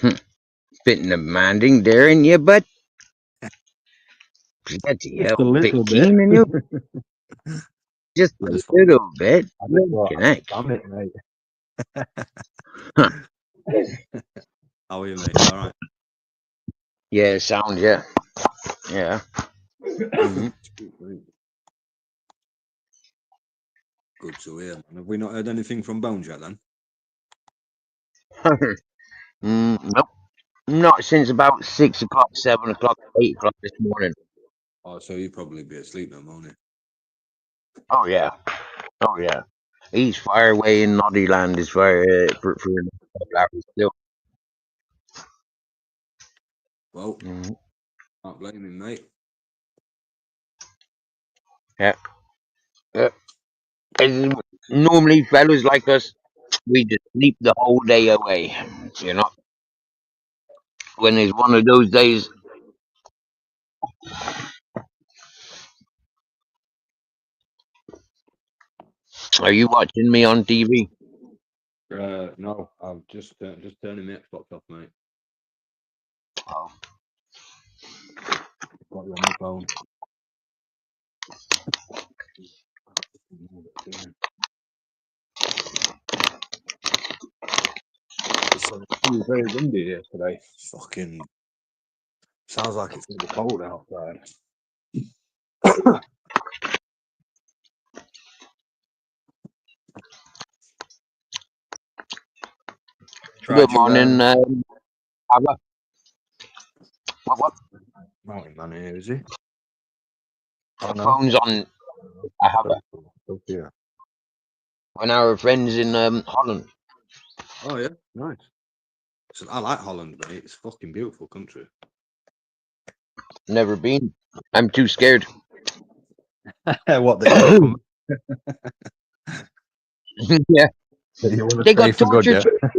Bit demanding there in you, but bloody Just a hell, bit little bit. keen in you. Just I a just little bit. thought, Flipping heck. damn it, mate. Huh. How are you, mate? You all right? Yeah, sound, yeah. Yeah. Mhm. Good to hear, man. Have we not heard anything from Bones yet, then? Nope. Not since about 6 o'clock, 7 o'clock, 8 o'clock this morning. Oh, so you probably be asleep now, won't you? Oh, yeah. Oh, yeah. He's far away in Noddyland as far for a couple hours still. Well, Mhm. can't blame him, mate. Yeah. And normally, fellas like us, we just sleep the whole day away. You know, when there's one of those days. Are you watching me on TV? No, I've just turning my Xbox off, mate. Oh. Got you on my phone. It's very windy here today. Fucking sounds like it's gonna be cold outside. Good morning, Abba. What? Mountain man here, is he? Oh, no. Phone's on Abba. Yeah. When our friends in Holland. Oh yeah, nice. So I like Holland, mate. It's a fucking beautiful country. Never been. I'm too scared. What the Yeah. you want to They stay got for good, torture. yeah?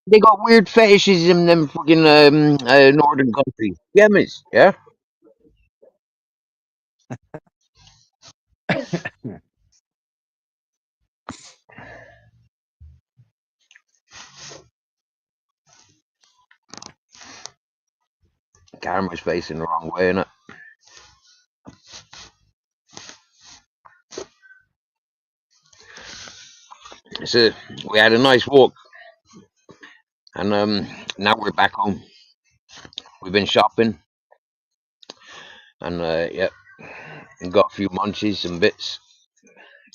They got weird fetishes in them fucking northern countries. Yeah, miss. Yeah. Camera's facing the wrong way, innit? So we had a nice walk, and now we're back home. We've been shopping, and yeah, got a few munchies and bits,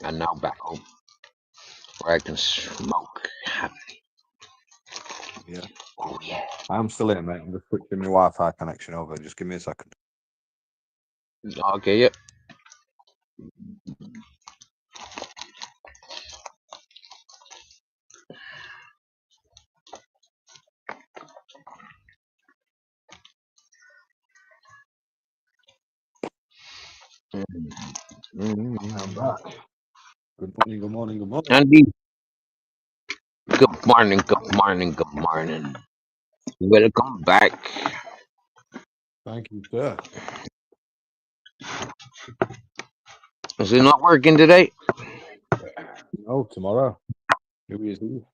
and now back home where I can smoke happily. Yeah. Oh yeah. I'm still here, mate. I'm just switching my Wi-Fi connection over. Just give me a second. Okay. Yep. I'm back. Good morning, good morning, good morning. Andy. Good morning. Good morning. Good morning. Welcome back. Thank you, sir. Is it not working today? No, tomorrow. New Year's Eve.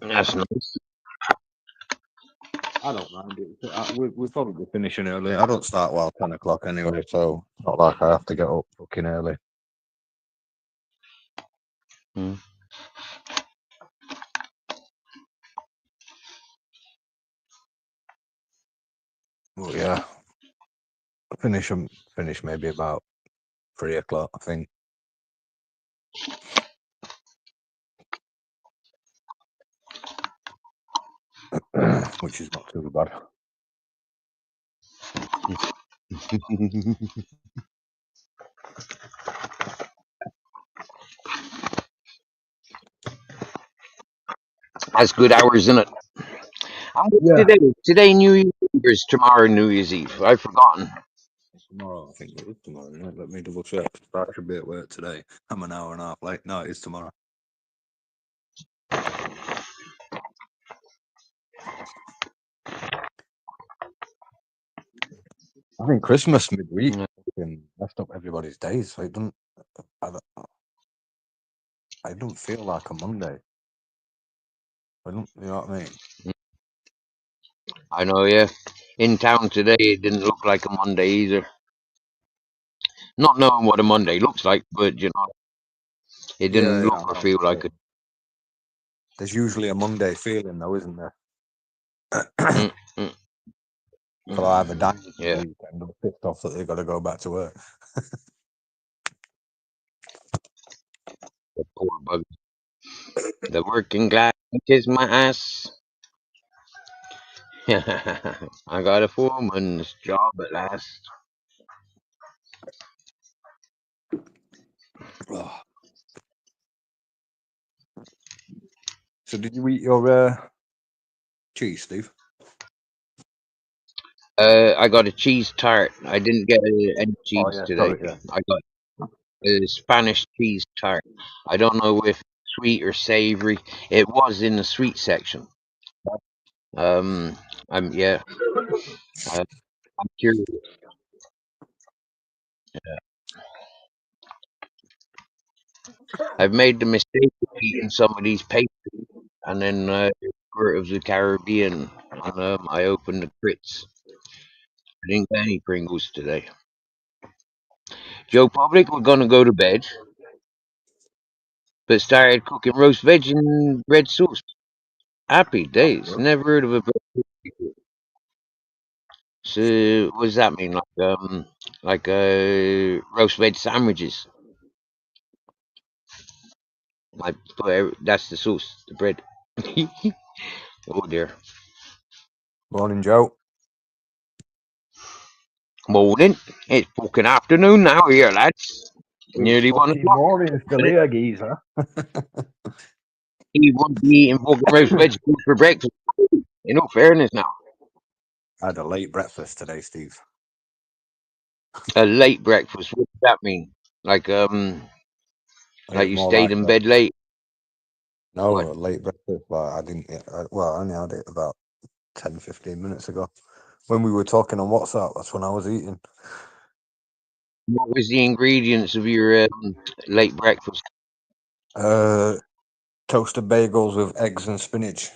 That's nice. I don't mind it. We'll probably be finishing early. I don't start well 10 o'clock anyway, so it's not like I have to get up fucking early. Hmm. But yeah, finish maybe about 3 o'clock, I think. Which is not too bad. That's good hours, isn't it? I'm Yeah. today New Year's Eve is tomorrow New Year's Eve. I've forgotten. Tomorrow, I think it is tomorrow. Right? Let me double check. I should be at work today. I'm an hour and a half late. No, it is tomorrow. I think Christmas midweek fucking messed up everybody's days, so it don't feel like a Monday. You know what I mean? I know, yeah. In town today, it didn't look like a Monday either. Not knowing what a Monday looks like, but you know, it Yeah, didn't yeah. I look or know. feel like it. There's usually a Monday feeling, though, isn't there? Mm, mm, So I have a dying the yeah, weekend or pissed off that they've got to go back to work. the poor bug. The working class is my ass. I got a foreman's job at last. Oh. So did you eat your cheese, Steve? I got a cheese tart. I didn't get any Oh cheese yeah, today. sorry, yeah. I got a Spanish cheese tart. I don't know if sweet or savory. It was in the sweet section. Um, yeah. I, I'm curious. I've made the mistake of eating some of these pastries, and then Spirit of the Caribbean, and I opened the crits. I didn't get any Pringles today. Joe Public, we're gonna go to bed, but started cooking roast veg and red sauce. Happy days. Never heard of a bread sauce before. So what does that mean? Like roast veg sandwiches. Like that's the sauce, the bread. Oh dear. Morning, Joe. Morning. It's fucking afternoon now here, lads. It's Nearly fucking 1 o'clock. morning still here, geezer. He won't be eating fucking roast vegetables for breakfast. In all fairness now. I had a late breakfast today, Steve. A late breakfast, what does that mean? Like It like was you more stayed like in bed late? no, What? a late breakfast, but I didn't. Well, I only had it about 10, 15 minutes ago. When we were talking on WhatsApp, that's when I was eating. What was the ingredients of your late breakfast? Toasted bagels with eggs and spinach.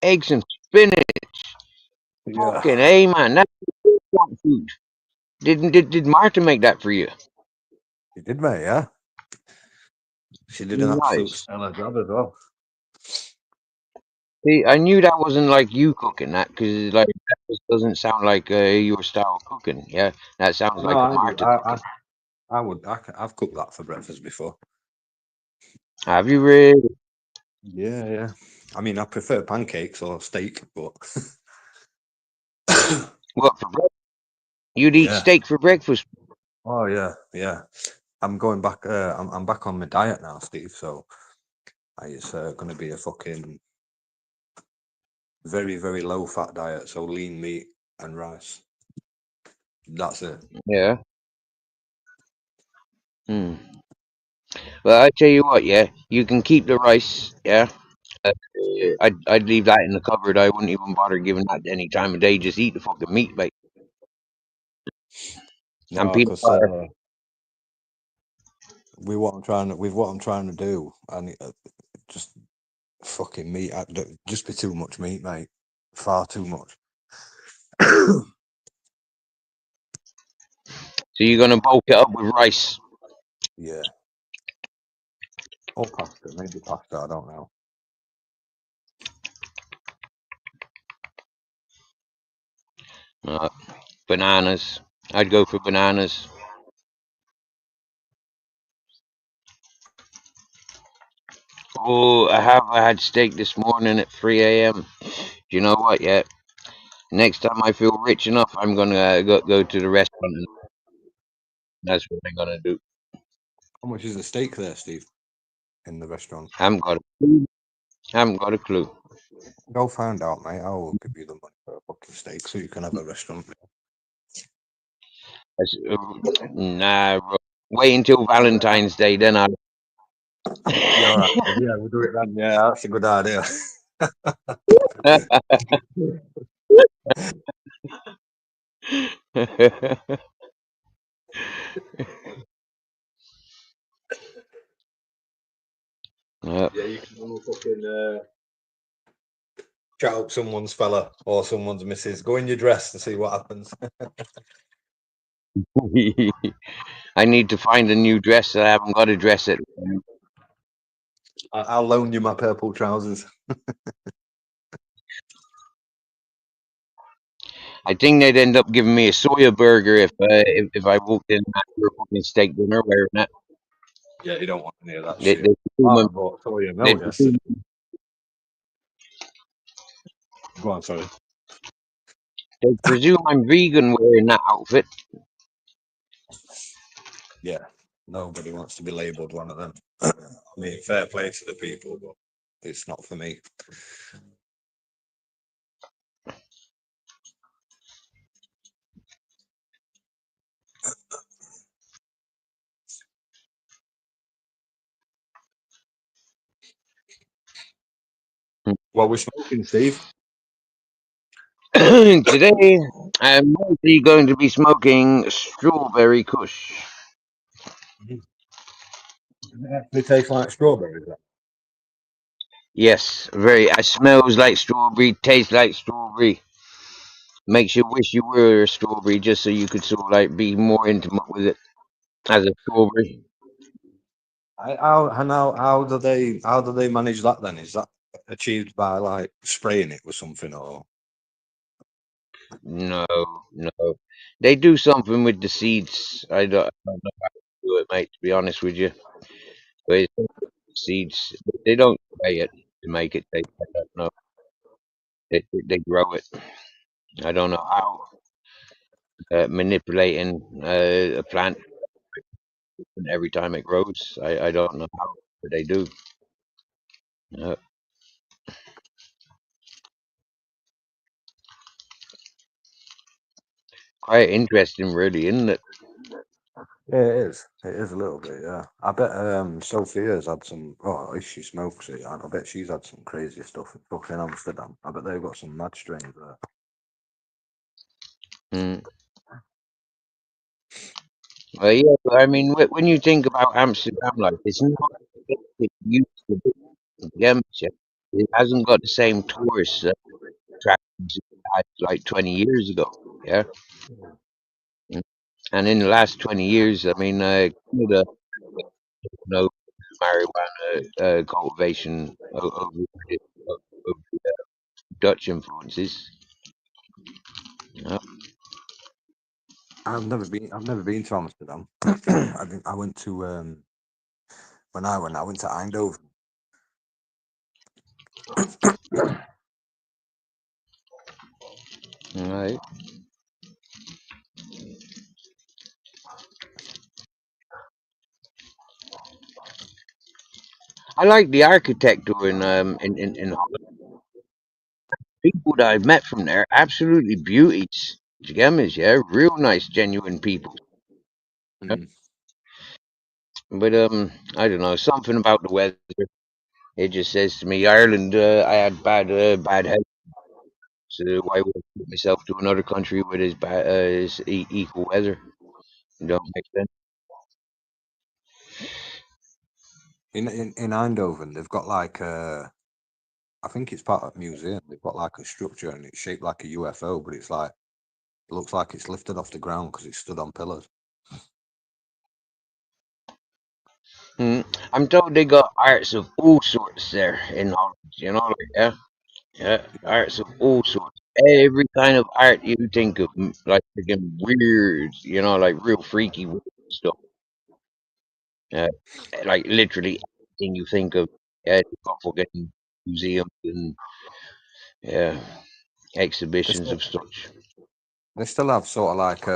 Eggs and spinach. Yeah, Fucking A, man. That's good food. Did Martha make that for you? she did, mate. Yeah, she did an absolute Nice. stellar job as well. See, I knew that wasn't like you cooking that because like that just doesn't sound like your style of cooking. Yeah, that sounds No, like a I do. Martha cooking. I would. I've cooked that for breakfast before. Have you really? Yeah, yeah. I mean, I prefer pancakes or steak, but What for breakfast? You'd eat yeah. steak for breakfast. Oh yeah, yeah. I'm going back. I'm back on my diet now, Steve. So it's going to be a fucking very, very low fat diet. So lean meat and rice. That's it. Yeah. Hmm. Well, I tell you what, yeah, you can keep the rice. Yeah, uh, I'd leave that in the cupboard. I wouldn't even bother giving that any time of day. Just eat the fucking meat, mate, and No, peanut because butter. with what I'm trying to do, and just fucking meat. Just be too much meat, mate. Far too much. So you're gonna bulk it up with rice. Yeah. Or pasta, maybe pasta. I don't know. Uh, Bananas. I'd go for bananas. Oh, I had steak this morning at 3 a.m. Do you know what? Yeah. Next time I feel rich enough, I'm gonna go to the restaurant, and that's what I'm gonna do. How much is the steak there, Steve? In the restaurant? Haven't got a clue. Haven't got a clue. Go find out, mate. I will give you the money for a fucking steak so you can have a restaurant. Nah, bro. Wait until Valentine's Day, then I'll. Yeah, all right. Yeah, we'll do it then. Yeah, that's a good idea. Yeah. Yeah, you can only fucking chat up someone's fella or someone's missus. Go in your dress and see what happens. I need to find a new dress. I haven't got a dress at. I'll loan you my purple trousers. I think they'd end up giving me a soya burger if I walked in after a fucking steak dinner wearing that. Yeah, you don't want any of that They, shit. they presume I I'm, bought soya they milk presume, yesterday. Go on, sorry. they presume I'm vegan wearing that outfit. Yeah, nobody wants to be labelled one of them. I mean, fair play to the people, but it's not for me. What we're smoking, Steve? Today, I'm mostly going to be smoking strawberry kush. They taste like strawberries. Yes, very. It smells like strawberry, tastes like strawberry. Makes you wish you were a strawberry just so you could sort of like be more intimate with it as a strawberry. How do they manage that then? Is that achieved by like spraying it with something or? No, no. They do something with the seeds. I don't know how to do it, mate, to be honest with you. But it's seeds. They don't spray it to make it. I don't know. They grow it. I don't know how manipulating a plant every time it grows. I don't know how, but they do. Uh, Quite interesting, really, isn't it? Yeah, it is. It is a little bit, yeah. I bet Sophia's had some. Oh, if she smokes it, I bet she's had some crazy stuff in fucking Amsterdam. I bet they've got some mad strains there. Mm. Well, yeah, but I mean, when you think about Amsterdam, like it's not what it used to be. It hasn't got the same tourist attractions it had like 20 years ago. Yeah. Mm. And in the last 20 years, I mean, Canada, no marijuana cultivation over Dutch influences. Yeah. I've never been to Amsterdam. I went to when I went to Eindhoven. Right. I like the architecture in Holland. People that I've met from there, absolutely beauties. Gems, yeah, real nice, genuine people. Yeah. Mm. But I don't know, something about the weather. It just says to me, Ireland. I had bad health, so why would I put myself to another country with as bad equal weather? It don't make sense. In Eindhoven, they've got like I think it's part of a museum. They've got like a structure and it's shaped like a UFO, but it's like it looks like it's lifted off the ground because it's stood on pillars. Mm. I'm told they got arts of all sorts there in Holland. You know, like yeah. Yeah, arts of all sorts. Every kind of art you think of, like freaking weird, like real freaky weird stuff. Yeah, like literally everything you think of. Yeah, you've got fucking museums and yeah, They exhibitions still, of such. they still have sort of like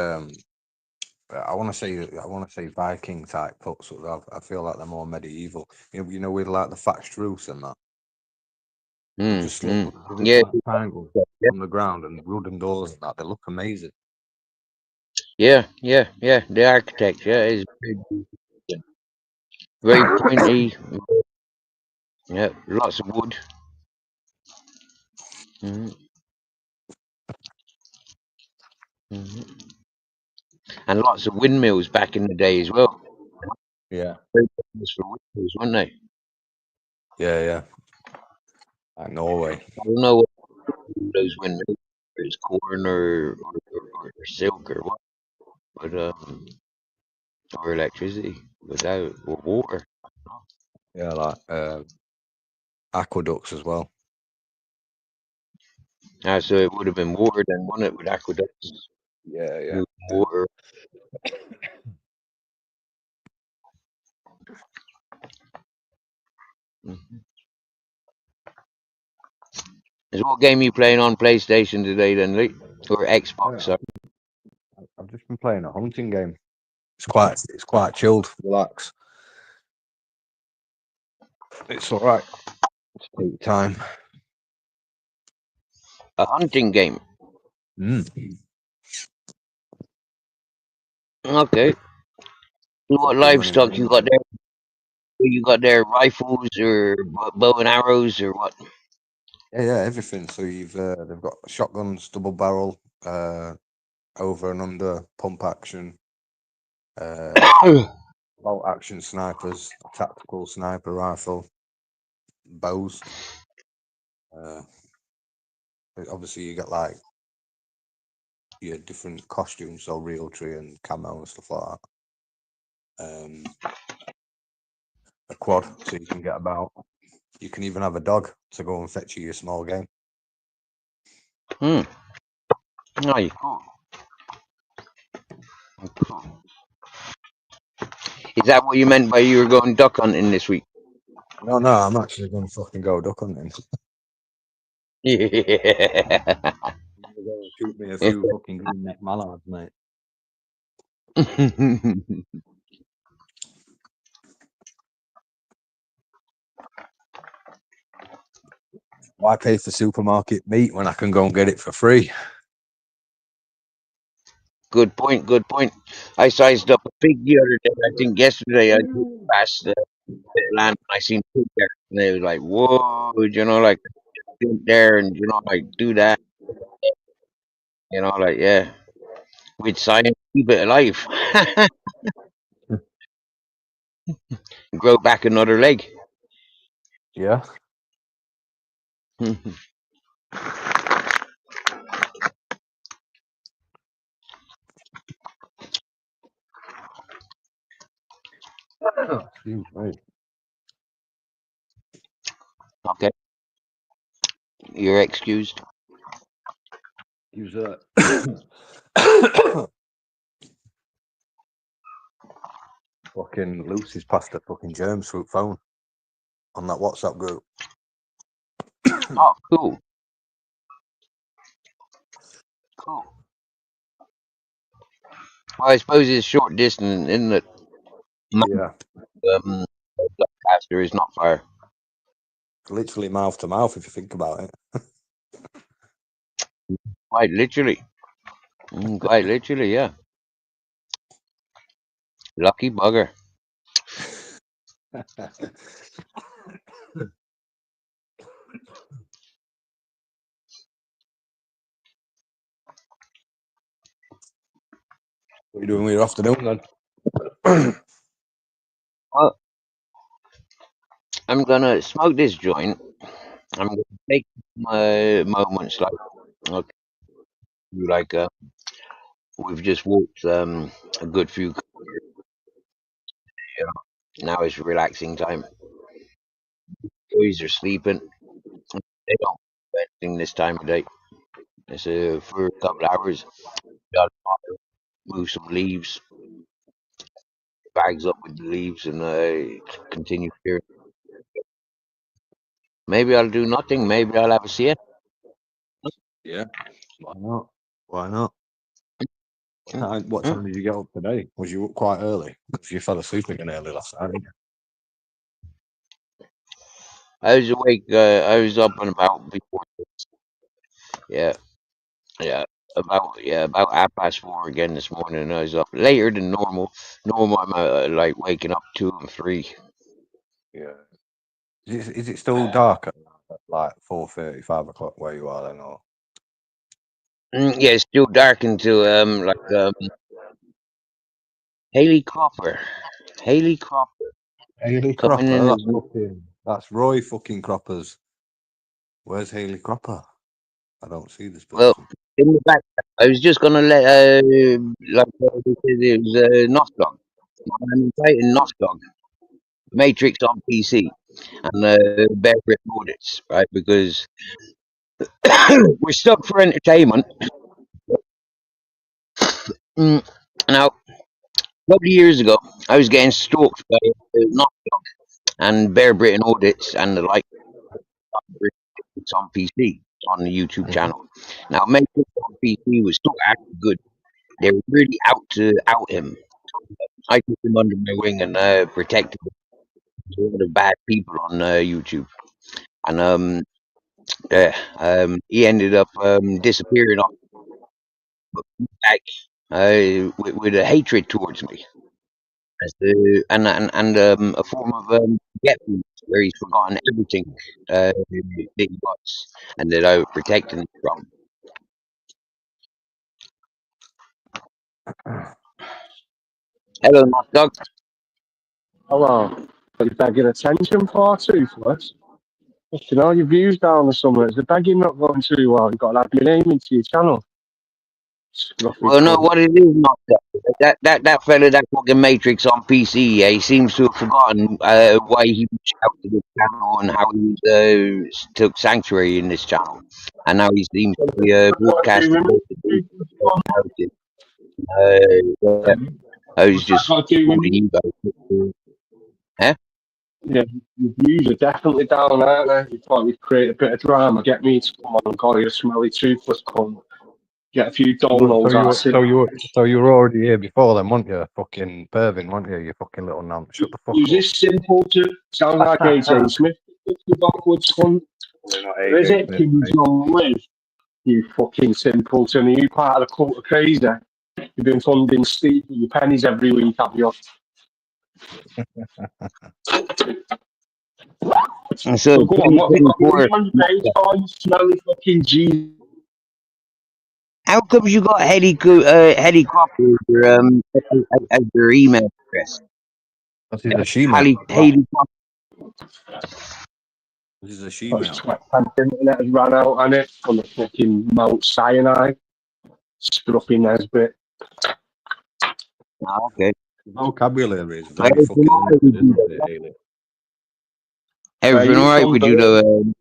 I want to say Viking type huts. Sort of, I feel like they're more medieval. You know, with like the thatched roofs and that. They Mm, just look mm. they look Yeah, like triangles on the ground and wooden doors and that. They look amazing. yeah. The architecture is very pointy. Yeah, lots of wood. Hmm. Hmm. And lots of windmills back in the day as well. Yeah. Very famous for windmills, weren't they? Yeah. Like Norway. I don't know what those windmills, it's corn or silk or what, but or electricity without or water. Yeah, like aqueducts as well. So it would have been water then, wouldn't it, with aqueducts, Yeah. water. Mhm. Is what game you playing on PlayStation today then, Lee? Or Xbox? Sorry. I've just been playing a hunting game. It's quite chilled, relax. It's all right. Just take your time. A hunting game. Okay. What Fucking running livestock you got around. there? You got there rifles or bow and arrows or what? Yeah, everything. So they've got shotguns, double barrel, over and under, pump action, bolt action snipers, tactical sniper rifle, bows. Obviously you get like your different costumes, so realtree and camo and stuff like that. A quad, so you can get about. You can even have a dog to go and fetch you your small game. Oh, you cool. Cool. Is that what you meant by you were going duck hunting this week? No, I'm actually going to fucking go duck hunting. Yeah. I'm gonna go and shoot me a few fucking green neck mallards, mate. Why pay for supermarket meat when I can go and get it for free? Good point. Good point. I sized up a pig the other day. I think yesterday I drove past the land and I seen pig there, and they was like, "Whoa!" Like sit there and like do that. Like yeah, with science, keep it alive, grow back another leg. Yeah. Excuse me. Okay, you're excused. Use that. Fucking Lucy's passed her fucking germs through phone on that WhatsApp group. Oh, cool. Cool. Well, I suppose it's short distance, isn't it? Yeah. Lancaster is not far. Literally mouth to mouth if you think about it. Quite literally. Quite literally, yeah. Lucky bugger. What are you doing with your afternoon then? Well, I'm gonna smoke this joint. I'm gonna take my moments okay, like we've just walked a good few. Now it's relaxing time. Boys are sleeping. They don't do anything this time of day. It's for a couple of hours. Got to move some leaves, bags up with the leaves, and continue here. Maybe I'll do nothing. Maybe I'll have a siesta. Yeah. Why not? Why not? What Mm. time did you get up today? Was you up quite early? Because you fell asleep again early last night, didn't I was awake. I was up and about before. Yeah, yeah. About 4:30 again this morning. I was up later than normal. Normal, I'm like waking up 2 and 3. you? Yeah. Is it still dark at like 4:30, 5 o'clock where you are then? Or Yeah, it's still dark until Haley Cropper. Haley Cropper Haley coming in Cropper? as That's fucking. That's Roy fucking Croppers. Where's Haley Cropper? I don't see this Well, person. in the back, I was just gonna let like it was Nostog. I'm fighting Nostog, Matrix on PC, and Bear Grip Audits, right? Because we're stuck for entertainment. Now, a couple of years ago, I was getting stalked by Nostog and Bear Britain Audits and the like. It's on PC on the YouTube channel. Now, Matrix on PC was so actually good. They were really out to out him. I took him under my wing and protected him from a lot of bad people on YouTube. And he ended up disappearing off back with a hatred towards me, as the, and a form of forgetfulness, where he's forgotten everything that he was and that I was protecting him from. Hello, Knock Dog. Hello. Are you begging attention for Toothless? You know, your views down or something. Is the begging not going too well? You've got to have your name into your channel. Scruffy Well, no, cunt. what it is, Knock Dog. That fella, that fucking Matrix on PC, he seems to have forgotten why he reached out to this channel and how he took sanctuary in this channel, and now he seems to be What do you broadcasting. remember? Yeah, I was What's that just got to do with calling me? you guys. Huh? Yeah, your views are definitely down, aren't they? You thought you'd create a bit of drama, get me to come on and call you a smelly toothless cunt. Get a few So donos you out were, of so you were already here before then, weren't you? Fucking Pervin, weren't you? You fucking little nonce. Shut the fuck Is this simple to sound like AJ Smith? You backwards cunt. Or is it King John Lee? You fucking simpleton. Are you part of the cult of crazy? You've been funding Steve with your pennies every week, have you? And So so go on, what have you got to do 2024. on your page for, you smelly fucking G? How come you got helicopter as your email address? This is a she-male. Helicopter. This is a That's she-male. 20 internet has ran out on it on the fucking Mount Sinai. Scruffy Nesbit. Oh, okay. Vocabulary is very Everything fucking all right with limited, you, isn't though? it, Haley? Everything You all right from with you, Birmingham? though?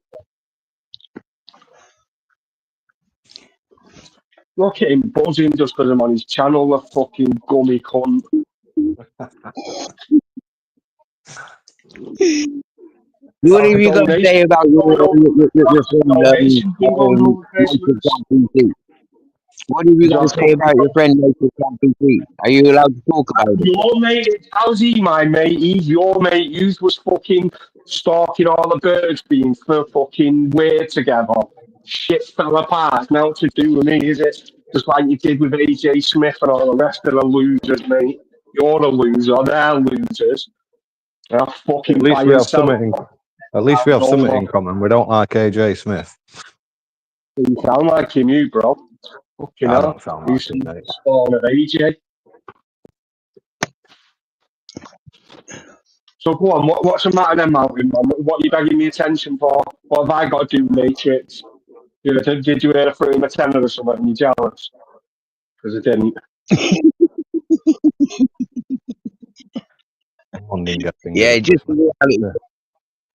Look at him buzzing just because I'm on his channel, the fucking gummy cunt. What Have have a you got to donation say about your friend donation thing going over Michael Christmas. on PC? What have you He's got to on say about your friend Michael on PC? Are you allowed to talk about it? your mate, how's he my mate? He's your mate. You was fucking stalking all the birds being for fucking weird together. Shit fell apart. Now to do with me, is it? Just like you did with AJ Smith and all the rest of the losers, mate. You're the loser, they're losers. They're fucking At least buy we and have sell. something. At least we have something in common. We don't like AJ Smith. You sound like him, you bro. Fucking I hell. don't sound You like see him, mate. the spawn of AJ. So go on, what's the matter then, Mountain Man? What are you begging me attention for? What have I got to do, Matrix? Did you hear a through a tenner or something and you're jealous? Because I didn't. One didn't get fingers Yeah, at Christmas.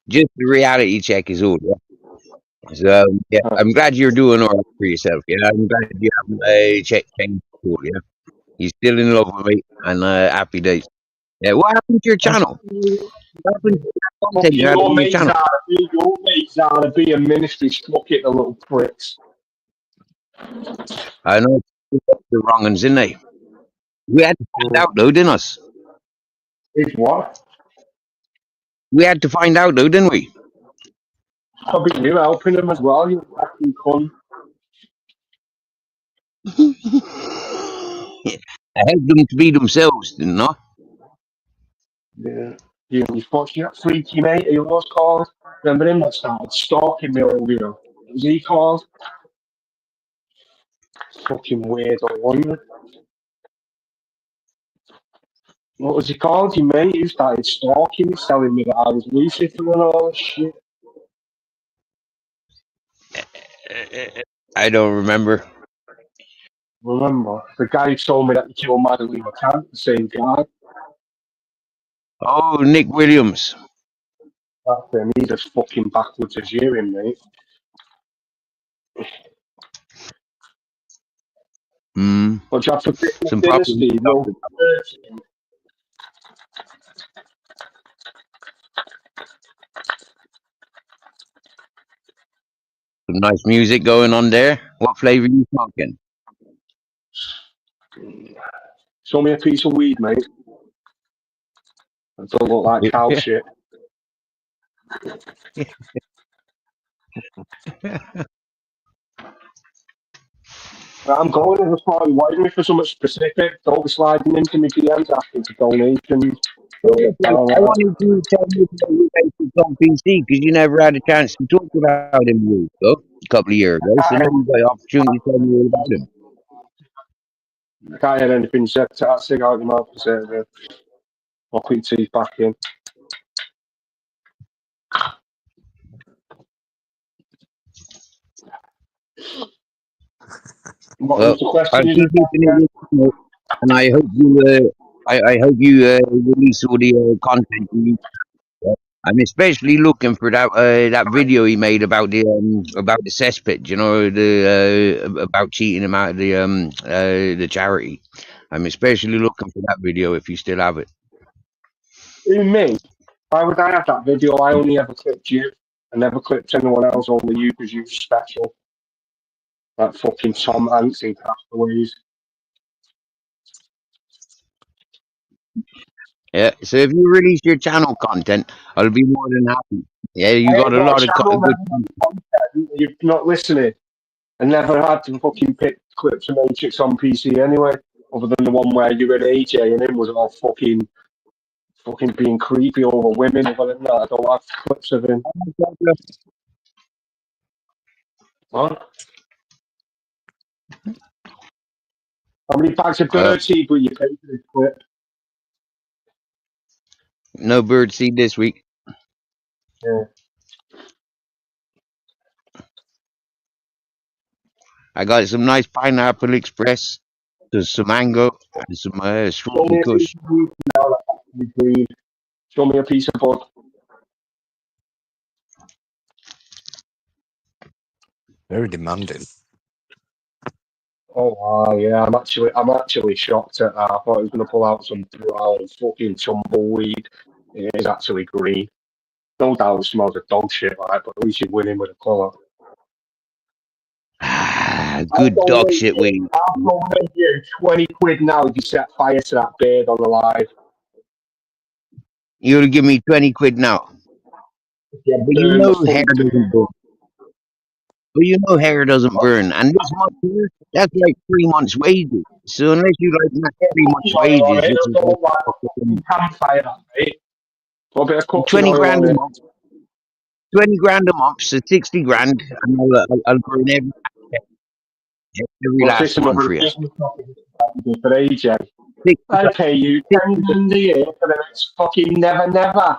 just the reality check is all. Yeah. So yeah, I'm glad you're doing all right for yourself. Yeah, I'm glad you haven't changed school. Yeah, you're still in love with me, and happy days. Yeah, what happened to your channel? What happened to the content you Fucking had on your channel? your mates are to be a ministry struck it, the little pricks. I know the wrong ones, didn't they? We had to find out though, didn't us? It's what? We had to find out though, didn't we? I'll be you helping them as well, you fucking cunt. I helped them to be themselves, didn't I? Yeah. You fucking that freaky mate, he was called. Remember him that started stalking me over here? What was he called? Fucking weirdo, wasn't it? What was he called? Your mate who started stalking me, telling me that I was Lucifer and all this shit. I don't remember. Remember? The guy who told me that he killed Madeline McCann, the same guy. Oh, Nick Williams. That's him. He's as fucking backwards as you, him, mate. Mm. What do you have for Christmas Some dinner, proper Steve? stuff. No, Some nice music going on there. What flavour are you smoking? show me a piece of weed, mate. That don't look like cow shit. I'm going to the party. Why me for something specific? Don't be sliding into me DMs asking for donations. I wanted you to tell me about your basics on PC because you never had a chance to talk about him years ago, a couple of years ago. So now you've got the opportunity to tell me all about him. I can't hear anything said. Take that cigarette out your mouth and say it. I'll put your teeth back in. What Well, was the question? I'll keep keeping it, and I hope you. I hope you release all the content you. I'm especially looking for that video he made about the cesspit. You know, the about cheating him out of the charity. I'm especially looking for that video if you still have it. Who, me? Why would I have that video? I only ever clipped you. I never clipped anyone else, only you, because you're special. Like fucking Tom Hanks in Castaways. Yeah. So if you release your channel content, I'll be more than happy. Yeah, you I got ain't a got lot a of channel, good. man. You're not listening. I never had to fucking pick clips of Matrix on PC anyway, other than the one where you and AJ and him was all fucking being creepy over women. Other than that, I don't have clips of him. What? How many bags of birdseed will you pay for this clip? No bird seed this week. Yeah. I got some nice pineapple express, there's some mango, and some Show strawberry me a piece kush. of weed now that's actually green. Show me a piece of bud. Very demanding. Oh yeah, I'm actually shocked at that. I thought he was gonna pull out some brown fucking tumbleweed. It is actually green. No doubt it smells of dog shit, right? But at least you're winning with a colour. Good dog shit weed. I'll donate you 20 quid now if you set fire to that beard on the live. You'll give me 20 quid now. Yeah, But you know hair doesn't burn. But you know hair doesn't burn. And this month here, that's like 3 months' wages. So unless you like not 3 months' wages, which is like campfire, mate. A bit of cooking 20 oil grand on a it. month. 20 grand a month, so 60 grand. And I'll burn every last System one of for you. business for AJ. 60, I pay you 10 grand a year for the next fucking never.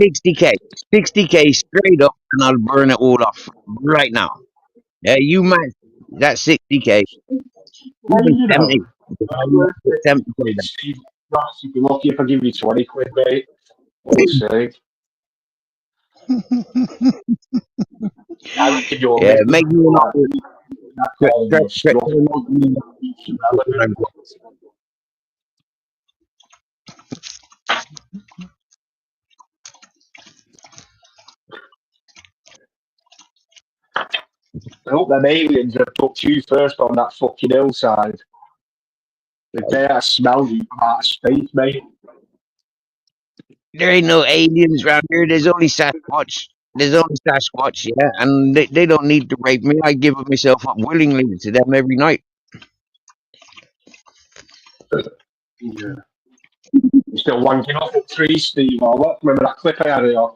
60K. 60K straight up, and I'll burn it all off right now. Yeah, you match that 60K. You know. 70K. You'd be lucky if I give you 20 quid, mate. What's sake? I reckon you'll Yeah, make me an offer. I hope them aliens have took you first on that fucking hillside. The day I smell you from outer space, mate. There ain't no aliens around here. There's only Sasquatch. Yeah, and they don't need to rape me. I give myself up willingly to them every night. Yeah. You're still wanking off up trees, Steve, or what? Remember that clip I had of you?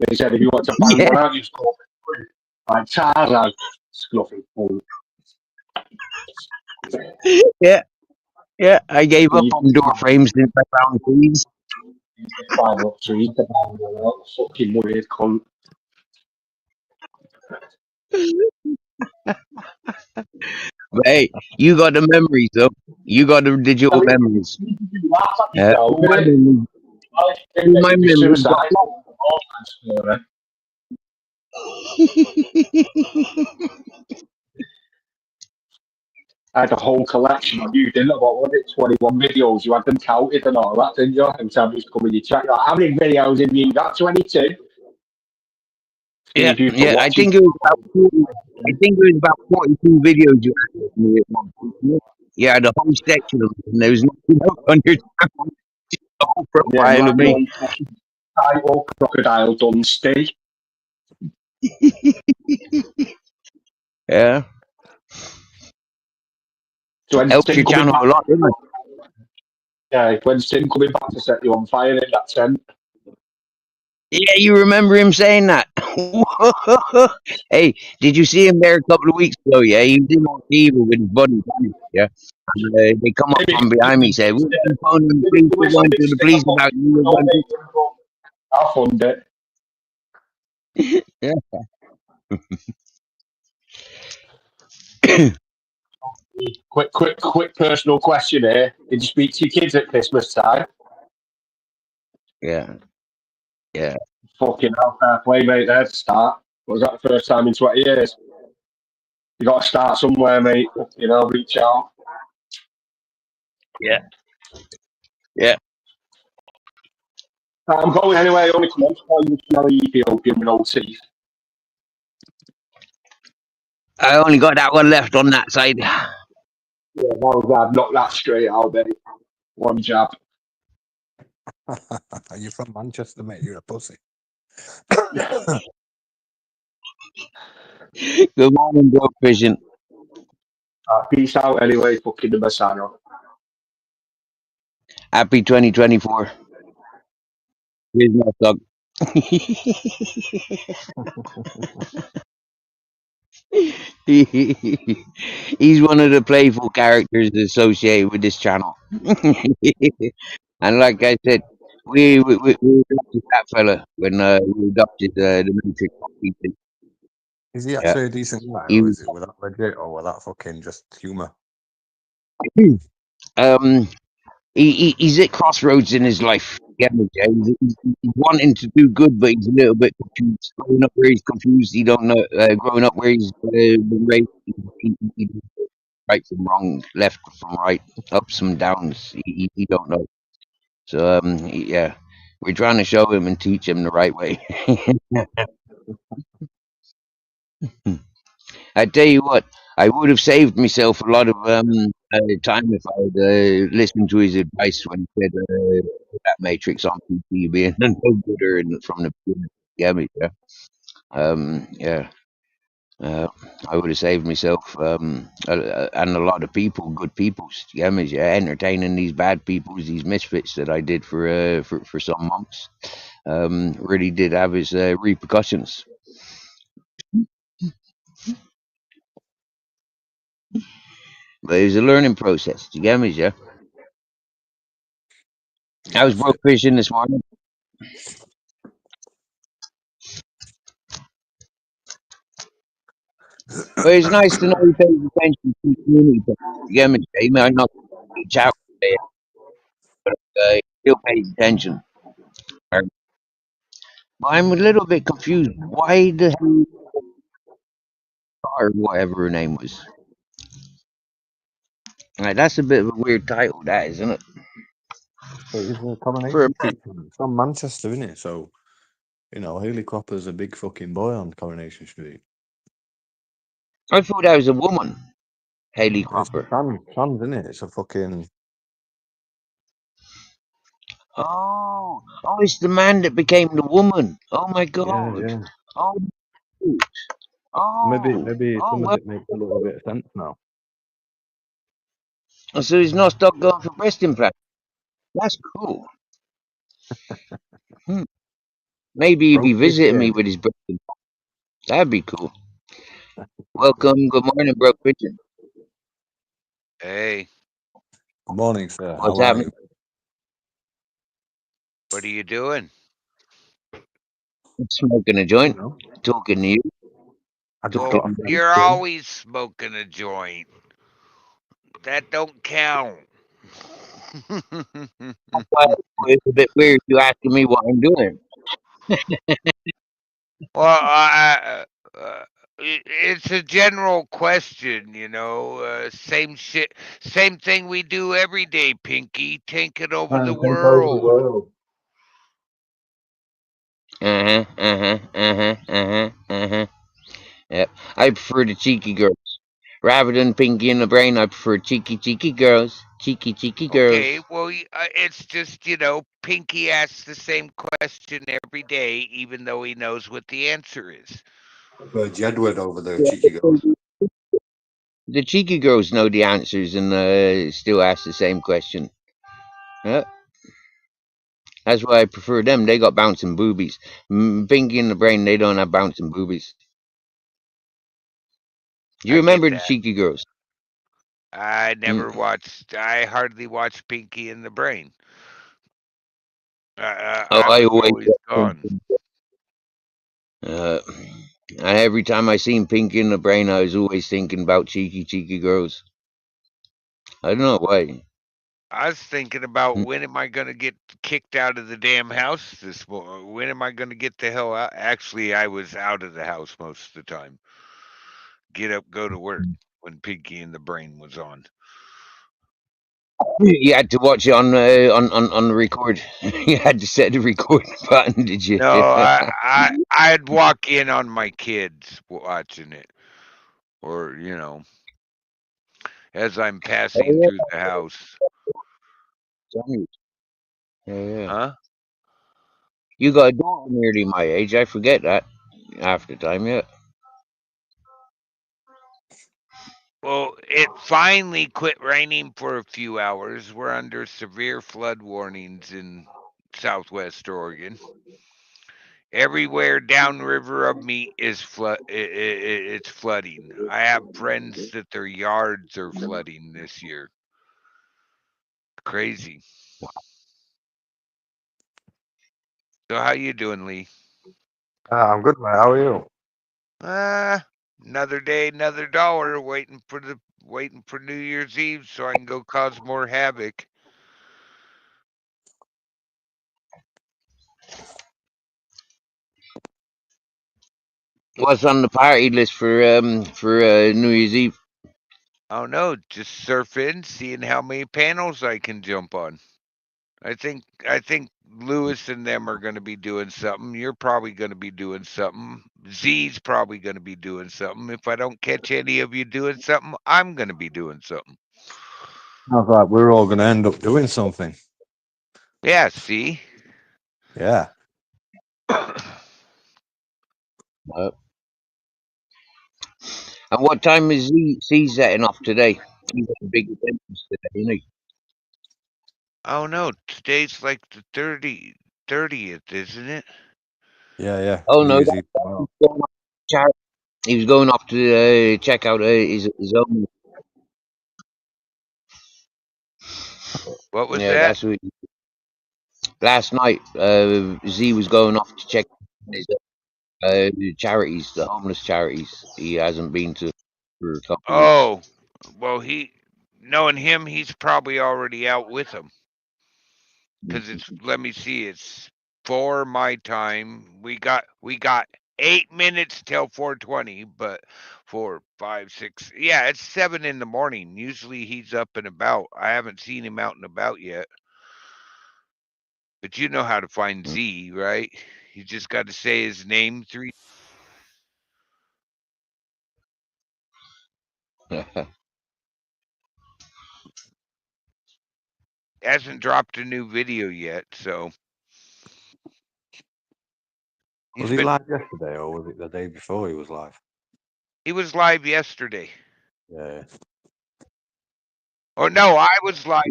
He said if you want to bang Yeah. one out, you just go like Tarzan. Scuffing fool. Yeah. Yeah, I gave up You on door frames since I found these. climb up trees to buy them out. Fucking weird cunt. But hey, you got the memories though. You got the digital memories. You laugh at yourself, All my innit? memories, I think all that my you'd be memories got suicidal. Oh, story. I had a whole collection of you, didn't I? What was it? 21 videos. You had them counted and all that, didn't you? Every time you come in your chat, you're like, how many videos have you got? 22? Yeah, Steve used to yeah. I watch it. think it was about 40, I think it was about 42 videos you had with me at one point. Yeah, the whole section of them. There was nothing else on your channel. Just the whole Yeah, you profile of had your me. own fucking title, Crocodile Dundee. Yeah, So when helped Tim your coming channel a back, lot, didn't it? yeah, when Tim coming back to set you on fire in that tent. Yeah, you remember him saying that? Hey, did you see him there a couple of weeks ago? Yeah, he was in on evil with his buddy. Yeah, and, they come up Maybe from behind me, say, "We're on the phone to the police. it We're was a going to the mistake. police about you." I'll fund it. Yeah. Quick personal question here. Did you speak to your kids at Christmas time? Yeah, yeah, Fucking hell, fair play, mate, there to start. Was that the first time in 20 years? You got to start somewhere, mate. You know, reach out. yeah, yeah. I'm going anyway, only come on, tell you smell Ethiopian with no teeth. I only got that one left on that side. Yeah, well, I've knocked that straight out, mate. One jab. Are you from Manchester, mate? You're a pussy. Good morning, bro, Vision. Peace out anyway, fucking the Messiah. Happy 2024. Here's my dog. He's one of the playful characters associated with this channel. And like I said, we adopted that fella when we adopted the Matrix. Is he Yeah, actually a decent guy, he or was, is it with that legit, or with that fucking just humour? um he's at crossroads in his life. Yeah, he's wanting to do good, but he's a little bit confused. Growing up where he's confused, he don't know. Growing up where he's been raised, he right from wrong, left from right, ups and downs. He don't know. So yeah, we're trying to show him and teach him the right way. I tell you what, I would have saved myself a lot of time if I had listened to his advice when he said that Matrix on PC being no gooder from the beginning. Yeah, yeah. Uh, I would have saved myself and a lot of people, good people, yeah, entertaining these bad peoples, these misfits that I did for some months. Really did have its repercussions, but it was a learning process. You get me, yeah. Yeah, I was that's broke it. fishing this morning, but it's nice to know he pays attention to the community. You get me? He might not reach out, but he still pays attention. But I'm a little bit confused. Why the hell, or whatever her name was? Like, that's a bit of a weird title, that isn't it? It is a For a, coronation teacher. It's from Manchester, isn't it? So, you know, Haley Cropper's a big fucking boy on Coronation Street. I thought that was a woman, Haley It's Cropper. trans, isn't it? It's a fucking... Oh, it's the man that became the woman. Oh my Yeah, God. yeah. Oh, Maybe oh some of well. it makes a little bit of sense now. So he's not stuck going for breast implant. That's cool. Hmm. Maybe he'd be Broke visiting me pigeon. with his breast implant. That'd be cool. Welcome. Good morning, bro. Pigeon. Hey, Good morning, sir. What's How are happening? you? What are you doing? Smoking a You joint, know, talking to you. I just Well, got off the you're gym. always smoking a joint. That don't count. That's why it's a bit weird you asking me what I'm doing. Well, it's a general question, you know. Same shit, same thing we do every day, Pinky. Taking over the Take over the world. world. Yep. I prefer the cheeky girls. Rather than Pinky in the Brain, I prefer cheeky girls. Cheeky girls. Okay, well, it's just, Pinky asks the same question every day, even though he knows what the answer is. Jedward over there, cheeky girls. The cheeky girls know the answers and still ask the same question. Yep. That's why I prefer them. They got bouncing boobies. Pinky in the Brain, they don't have bouncing boobies. You I get remember the that. cheeky girls? I hardly watch Pinky in the Brain. Oh, I I was always. always gone. Uh, and every time I seen Pinky in the Brain, I was always thinking about cheeky girls. I don't know why. I was thinking about Mm. when am I going to get kicked out of the damn house this morning? When am I going to get the hell out? Actually, I was out of the house most of the time. Get up, go to work when Pinky in the Brain was on. You had to watch it on the record. You had to set the record button, did you? No, I'd walk in on my kids watching it, or as I'm passing through the house. Yeah. Huh? You got a daughter nearly my age. I forget that half the time. Yeah. Well, it finally quit raining for a few hours. We're under severe flood warnings in southwest Oregon. Everywhere downriver of me is it's flooding. I have friends that their yards are flooding this year. Crazy. So how you doing, Lee? I'm good, mate. How are you? Another day, another dollar, waiting for New Year's Eve so I can go cause more havoc. What's on the party list for New Year's Eve? I don't know, just surfing, seeing how many panels I can jump on. I think Lewis and them are going to be doing something. You're probably going to be doing something. Z's probably going to be doing something. If I don't catch any of you doing something, I'm going to be doing something. Sounds like we're all going to end up doing something. Yeah, see? Yeah. And what time is C setting off today? He's got a big attendance today, isn't he? Oh no, today's like the 30th, isn't it? Yeah. Oh New no, Year's Eve tomorrow. he was going off to check out his own. What was Yeah, that? that's what. Last night, Z was going off to check his charities, the homeless charities. He hasn't been to for a couple of weeks. Oh, well, knowing him, he's probably already out with them. Because let me see, it's 4 my time. We got 8 minutes till 4:20, but 4, 5, 6. Yeah, it's 7 in the morning. Usually he's up and about. I haven't seen him out and about yet. But you know how to find Z, right? You just got to say his name 3. Hasn't dropped a new video yet, so Was he live yesterday or was it the day before he was live? he was live yesterday. Yeah. Oh no, I was live.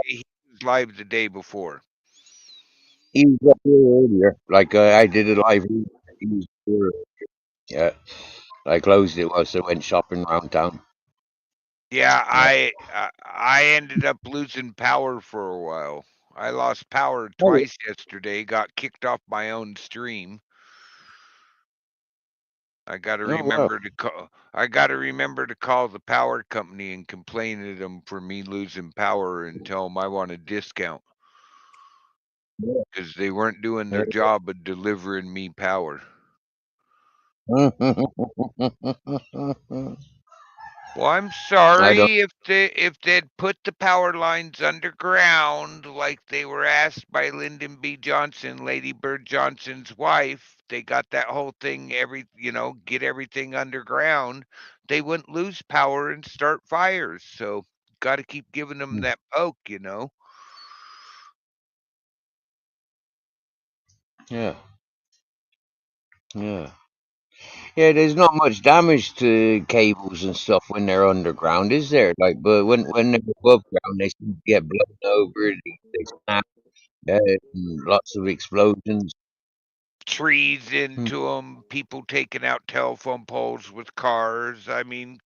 He was live the day before. He was up here earlier, like I did it live. He was here. Yeah, I closed it whilst I went shopping around town. Yeah, Yeah, I ended up losing power for a while. I lost power Oh, twice yesterday. Got kicked off my own stream. I got to oh wow. remember to call. I got to remember to call the power company and complain to them for me losing power and tell them I want a discount Yeah. because they weren't doing their job of delivering me power. Well, I'm I don't. sorry if they'd put the power lines underground like they were asked by Lyndon B. Johnson, Lady Bird Johnson's wife. They got that whole thing get everything underground. They wouldn't lose power and start fires. So got to keep giving them that poke. Yeah, yeah, yeah. There's not much damage to cables and stuff when they're underground, is there? Like, but when they're above ground, they seem to get blown over. They snap. Lots of explosions. Trees Hmm. into them, people taking out telephone poles with cars. I mean,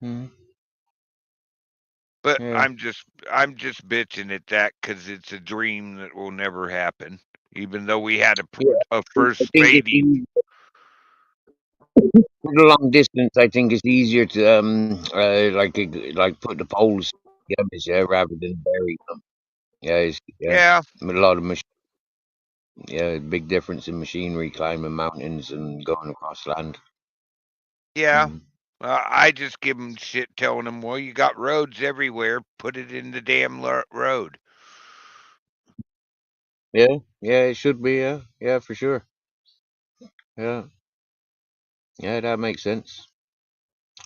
Hmm. but Yeah, I'm just bitching at that because it's a dream that will never happen. Even though we had yeah. a I first think lady. for the long distance. I think it's easier to like put the poles together, yeah, rather than bury them. Yeah, Yeah, a lot of yeah, big difference in machinery climbing mountains and going across land. yeah. Mhm. I just give them shit, telling them, well, you got roads everywhere. Put it in the damn road. Yeah, yeah, it should be. Yeah, yeah, for sure. Yeah, yeah, that makes sense.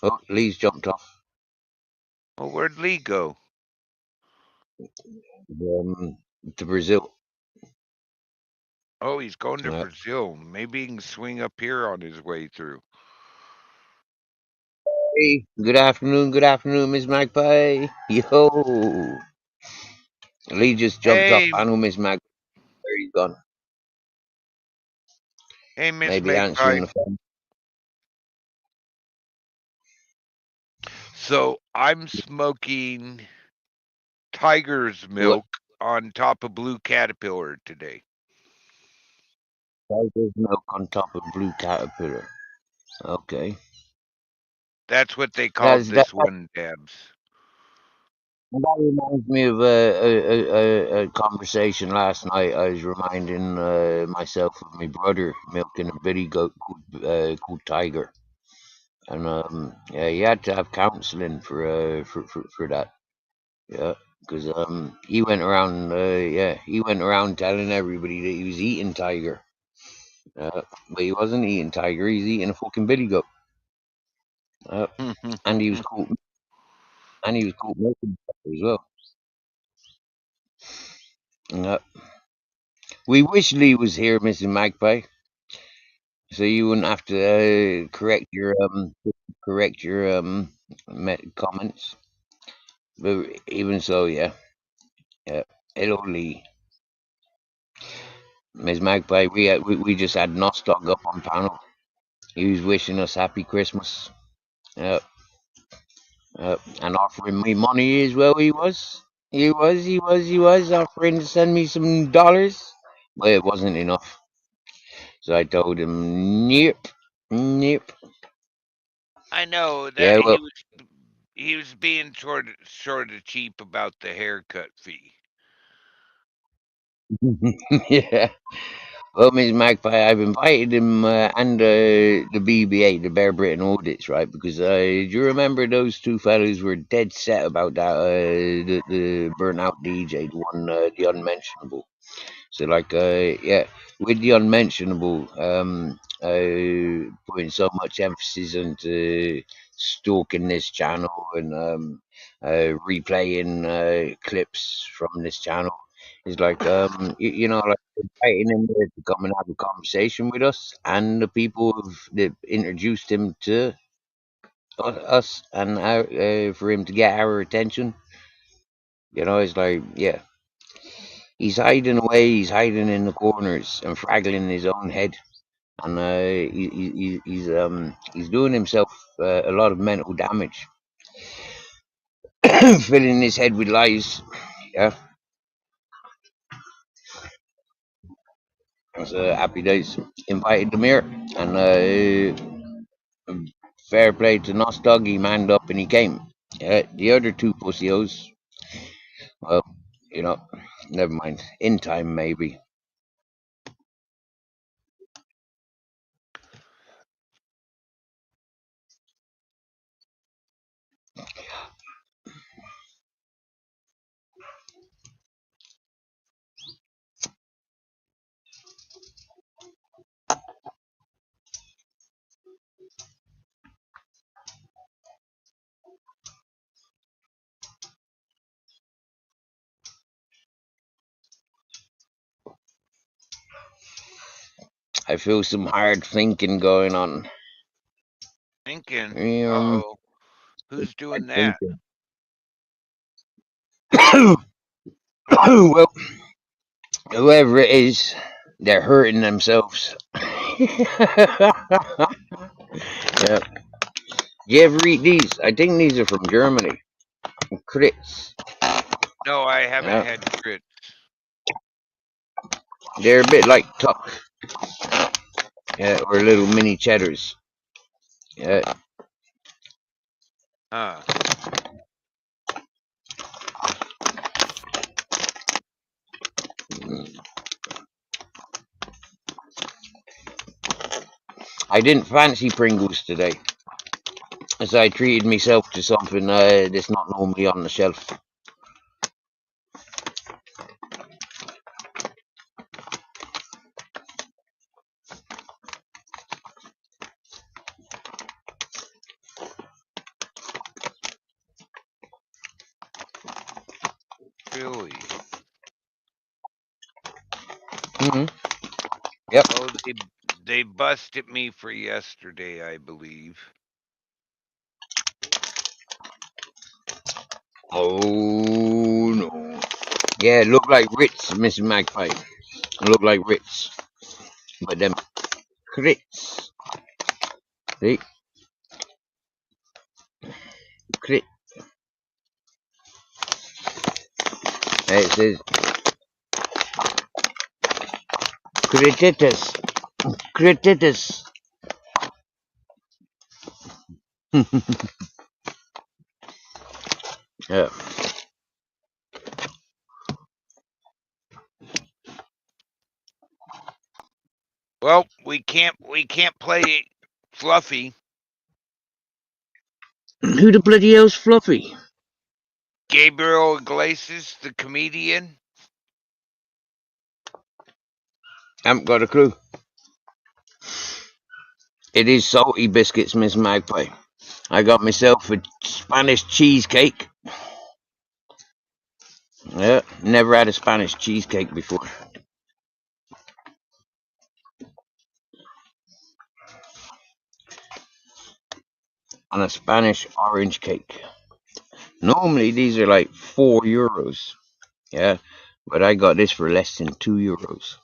Oh, Lee's jumped off. Well, where'd Lee go? Um, to Brazil. Oh, he's going to Yeah. Brazil. Maybe he can swing up here on his way through. Hey, good afternoon, Miss Magpie. Yo, Lee just jumped off. Hey, I know Miss Magpie. Where he's gone? hey, Miss Maybe Magpie. answering the phone. So I'm smoking tiger's What? milk on top of blue caterpillar today. Tiger's milk on top of blue caterpillar. Okay. That's what they called That's that. this one, Dabs. That reminds me of a conversation last night. I was reminding myself of my brother milking a bitty goat called Tiger, and yeah, he had to have counselling for that. Yeah, because he went around telling everybody that he was eating Tiger. But he wasn't eating Tiger. He's eating a fucking bitty goat. Uh, and he was caught milking Tiger as well. Uh, we wish Lee was here, Mrs. Magpie, so you wouldn't have to correct your comments. But even so, yeah, yeah. Hello, Lee, Miss Magpie. We just had Nostog up on panel. He was wishing us happy Christmas. Yeah, and offering me money as well. He was offering to send me some dollars, but it wasn't enough. So I told him, nope, nope. I know Yeah, that well, he was being sort of cheap about the haircut fee. yeah. Well, Miss Magpie, I've invited him and the BBA, the Bear Britain Audits, right? Because do you remember those two fellows were dead set about that, the burnout DJ, the one, the unmentionable. So, like, yeah, with the unmentionable, putting so much emphasis into stalking this channel and replaying clips from this channel, is like, like inviting him there to come and have a conversation with us and the people that introduced him to us and for him to get our attention. It's like, yeah. He's hiding away. He's hiding in the corners and fraggling his own head, and he's doing himself a lot of mental damage, filling his head with lies. Yeah, it was happy days. Invited them here, and fair play to Nos Dog. He manned up and he came. Yeah, the other two pussios, well, you know, never mind. In time, maybe. I feel some hard thinking going on. Thinking. Um, Oh, who's doing hard that? thinking. Well, whoever it is, they're hurting themselves. Yeah. You ever eat these? I think these are from Germany. Crits. No, I haven't Yeah. had grits. They're a bit like tuck. Yeah, or little mini cheddars. Yeah. Huh. I didn't fancy Pringles today, as I treated myself to something that's not normally on the shelf. Really? Hmm. Yep. Oh, they busted me for yesterday, I believe. Oh no. Yeah, look like Ritz, Miss Magpie. Look like Ritz. But them crits. See? Crit. It says crititus. Crititus. Yeah. Well, we can't play Fluffy. Who the bloody hell's Fluffy? Gabriel Iglesias, the comedian. Haven't got a clue. It is salty biscuits, Miss Magpie. I got myself a Spanish cheesecake. Yeah, never had a Spanish cheesecake before. And a Spanish orange cake. Normally these are like €4. Yeah, but I got this for less than €2.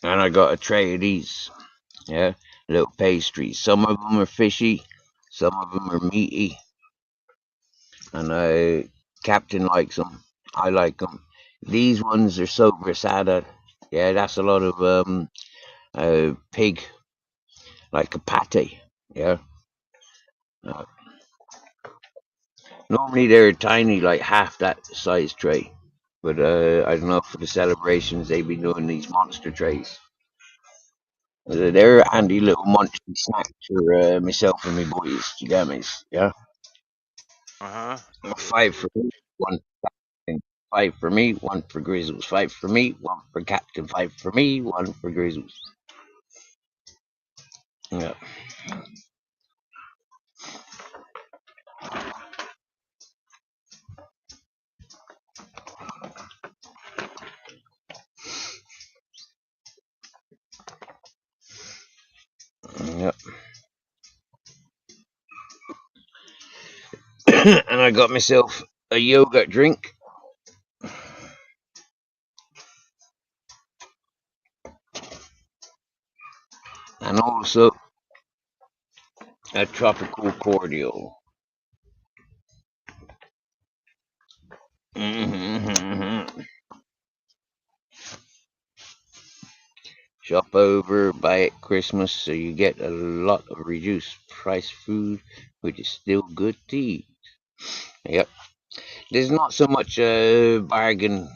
And I got a tray of these. Yeah, little pastries. Some of them are fishy, some of them are meaty. And Captain likes them. I like them. These ones are sobrasada. Yeah, that's a lot of pig, like a pate. Yeah. Uh, Normally they're tiny, like half that size tray. But I don't know, for the celebrations they've been doing these monster trays. They're handy little munchy snacks for myself and my boys. You get me? Yeah. Uh-huh. 5 for me, 1 for Captain. 5 for me, 1 for Grizzles. 5 for me, 1 for Captain. 5 for me, 1 for Grizzles. Yeah. Yeah. And I got myself a yogurt drink. And also a tropical cordial. Mm-hmm. Shop over, buy at Christmas, so you get a lot of reduced price food, which is still good to eat. Yep. There's not so much bargain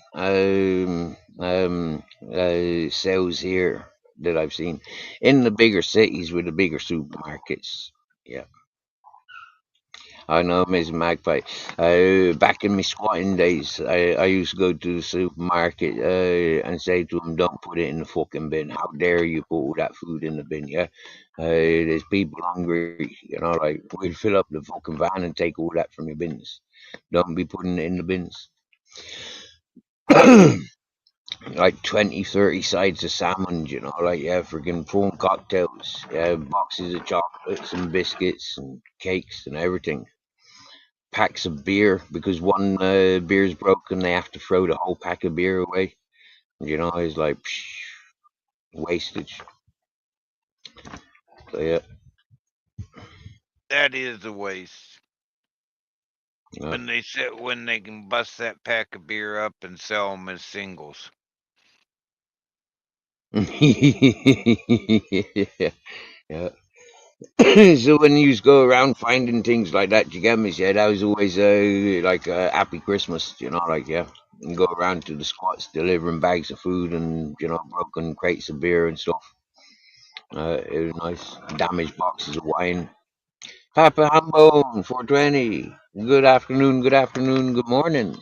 sales here that I've seen in the bigger cities with the bigger supermarkets. Yeah, I know, Ms. Magpie. Back in my squatting days, I used to go to the supermarket and say to them, "Don't put it in the fucking bin. How dare you put all that food in the bin? Yeah, there's people hungry. You know, like we'll fill up the fucking van and take all that from your bins. Don't be putting it in the bins." Like 20, 30 sides of salmon, you know, like, yeah, freaking prawn cocktails, yeah, boxes of chocolates and biscuits and cakes and everything. Packs of beer, because one beer's broken, they have to throw the whole pack of beer away. You know, it's like wastage. So, yeah. That is a waste. Yeah. When they can bust that pack of beer up and sell them as singles. Yeah. So when you go around finding things like that, you get me? Yeah, that was always like a happy Christmas, you know, like, yeah. And go around to the squats delivering bags of food and, you know, broken crates of beer and stuff. It was nice. Damaged boxes of wine. Papa Hambone, 420. Good afternoon, good morning.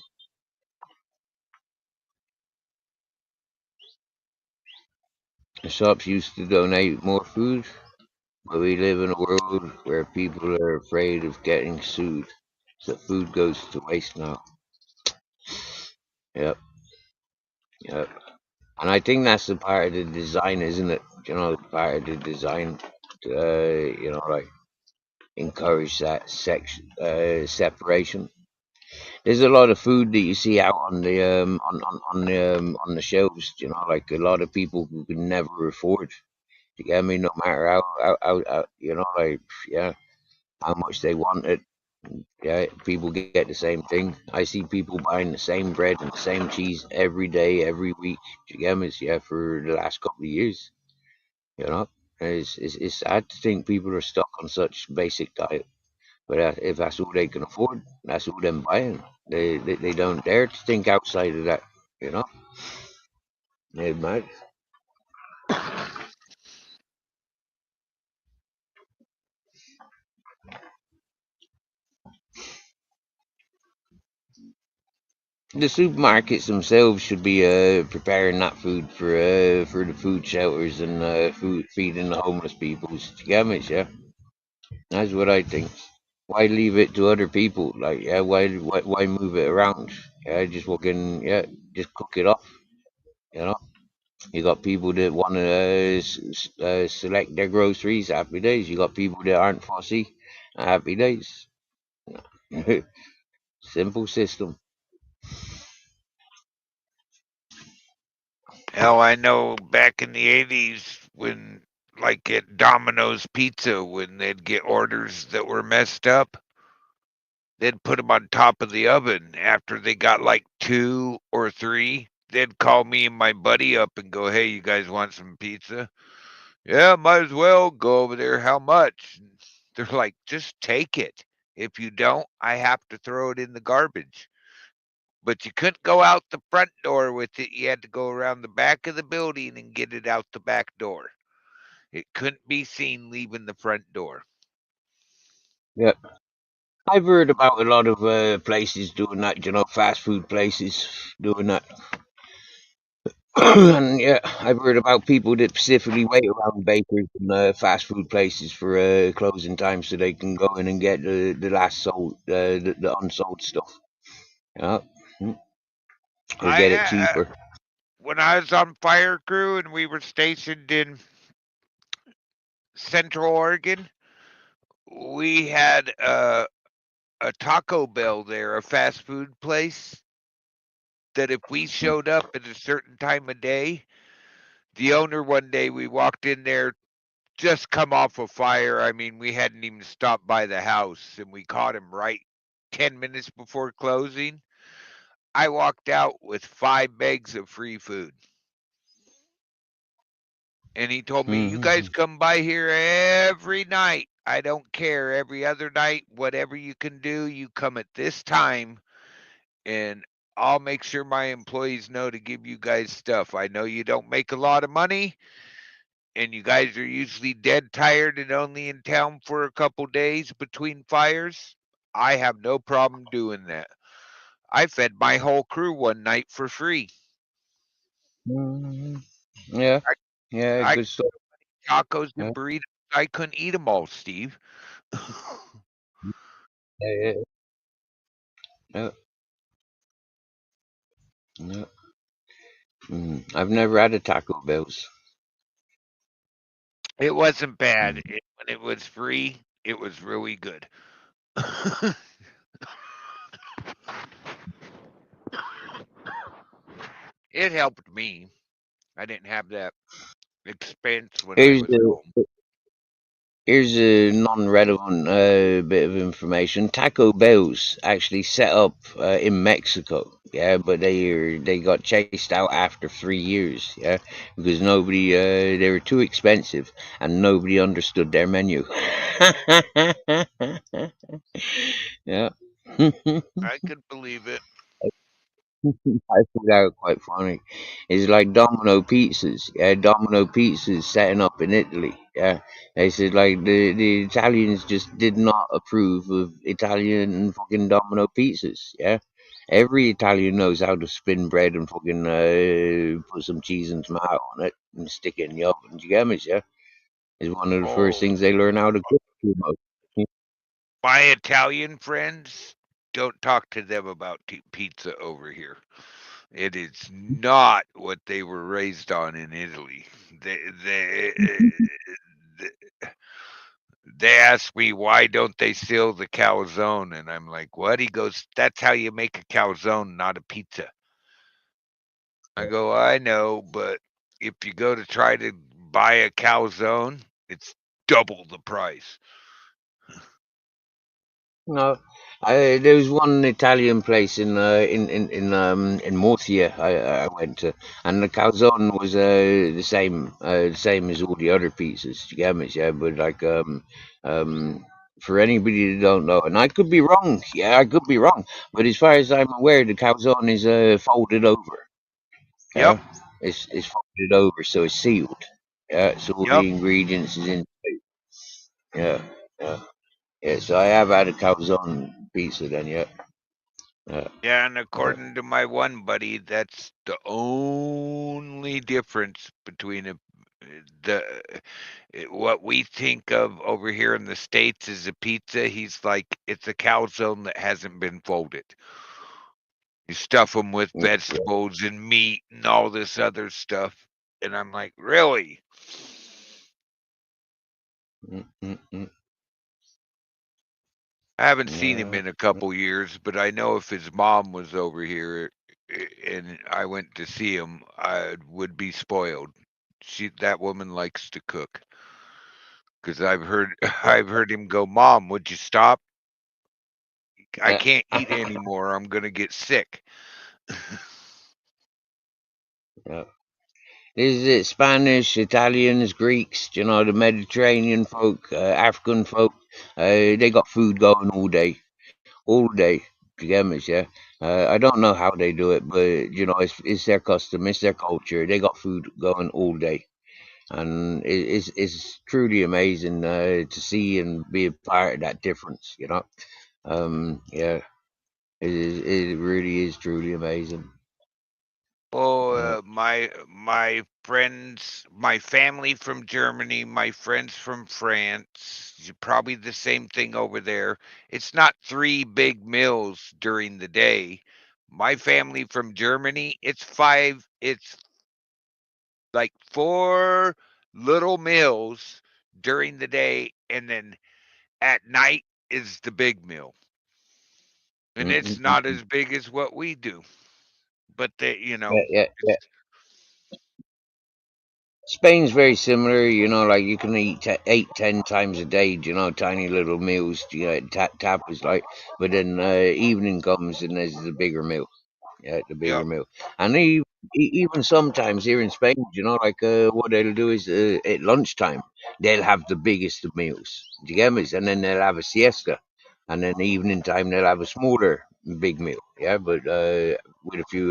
The shops used to donate more food, but we live in a world where people are afraid of getting sued. So food goes to waste now. Yep, yep. And I think that's the part of the design, isn't it? You know, part of the design to, you know, like encourage that separation. There's a lot of food that you see out on the on the shelves. You know, like a lot of people who can never afford. You get me? No matter how you know, like, yeah, how much they want it. Yeah, people get the same thing. I see people buying the same bread and the same cheese every day, every week. You get me? Yeah, for the last couple of years. You know, it's sad to think people are stuck on such basic diet. But if that's all they can afford, that's all they're buying. They don't dare to think outside of that. You know, they might. The supermarkets themselves should be preparing that food for the food shelters and food feeding the homeless people. You get me? Yeah, that's what I think. Why leave it to other people? Like, yeah, why move it around? Yeah, just fucking, yeah, just cook it off. You know, you got people that want to select their groceries. Happy days. You got people that aren't fussy. Happy days. Simple system. Hell, I know back in the 80s when, like at Domino's Pizza, when they'd get orders that were messed up, they'd put them on top of the oven. After they got like 2 or 3, they'd call me and my buddy up and go, "Hey, you guys want some pizza?" "Yeah, might as well go over there. How much?" And they're like, "Just take it. If you don't, I have to throw it in the garbage." But you couldn't go out the front door with it. You had to go around the back of the building and get it out the back door. It couldn't be seen leaving the front door. Yeah. I've heard about a lot of places doing that, you know, fast food places doing that. And yeah, I've heard about people that specifically wait around bakeries and fast food places for closing time so they can go in and get the last sold, the unsold stuff. Yeah, mm, or I get it cheaper. When I was on fire crew and we were stationed in Central Oregon, we had a Taco Bell there, a fast food place, that if we showed up at a certain time of day, the owner one day we walked in there, just come off a fire. I mean, we hadn't even stopped by the house, and we caught him right 10 minutes before closing. I walked out with 5 bags of free food. And he told me, "You guys come by here every night. I don't care. Every other night, whatever you can do, you come at this time, and I'll make sure my employees know to give you guys stuff. I know you don't make a lot of money, and you guys are usually dead tired and only in town for a couple days between fires. I have no problem doing that. I fed my whole crew one night for free. Yeah, I, yeah, I good stuff. tacos Yeah, and burritos. I couldn't eat them all, Steve." yeah, yeah, yeah. I've never had a Taco Bell's. It wasn't bad. Mm. When it was free, it was really good. It helped me. I didn't have that expense when I Here's was home. Here's a non-relevant bit of information. Taco Bell's actually set up in Mexico, yeah, but they got chased out after 3 years, yeah, because nobody they were too expensive and nobody understood their menu. Yeah. I could believe it. I thought that was quite funny. It's like Domino Pizzas. Yeah, Domino Pizzas setting up in Italy. Yeah, they said like the Italians just did not approve of Italian fucking Domino Pizzas. Yeah, every Italian knows how to spin bread and fucking put some cheese and tomato on it and stick it in the oven. Do you get me? Yeah, it's one of the first Oh, things they learn how to cook. my Italian friends, don't talk to them about pizza over here. It is not what they were raised on in Italy. They ask me, why don't they seal the calzone, and I'm like, what? He goes, that's how you make a calzone, not a pizza. I go, I know, but if you go to try to buy a calzone, it's double the price. No, there was one Italian place in Murcia I went to, and the calzone was the same as all the other pizzas. You get me? Yeah, but like for anybody that don't know, and I could be wrong. Yeah, I could be wrong, but as far as I'm aware, the calzone is folded over. Yep, Yeah, it's folded over, so it's sealed. Yeah, so all yep. the ingredients is in. Yeah, yeah. Yeah, so I have had a calzone pizza then, yeah. Yeah, Yeah, and yeah. according to my one buddy, that's the only difference between the what we think of over here in the States as a pizza. He's like, it's a calzone that hasn't been folded. You stuff them with Mm, yeah. vegetables and meat and all this other stuff. And I'm like, really? Mm, mm, mm. I haven't seen him Yeah. in a couple years, but I know if his mom was over here and I went to see him, I would be spoiled. That woman likes to cook, because I've heard I've heard him go, "Mom, would you stop? I Yeah. can't eat anymore. I'm gonna get sick." Yeah. This is it. Spanish, Italians, Greeks, you know, the Mediterranean folk, African folk, they got food going all day. All day. You get me, yeah? I don't know how they do it, but, you know, it's their custom, it's their culture. They got food going all day. And it's truly amazing to see and be a part of that difference, you know? Yeah, it really is truly amazing. Oh, Yeah, my friends, my family from Germany, my friends from France, probably the same thing over there. It's not 3 big meals during the day. My family from Germany, it's like 4 little meals during the day, and then at night is the big meal. and it's not as big as what we do. But they, Yeah. Spain's very similar, like you can eat 8, 10 times a day, tiny little meals, tapas, like. But then evening comes and there's the bigger meal, the bigger yep. meal. And even sometimes here in Spain, like what they'll do is at lunchtime they'll have the biggest of meals, do you get me? And then they'll have a siesta, and then evening time they'll have a smaller big meal, but with a few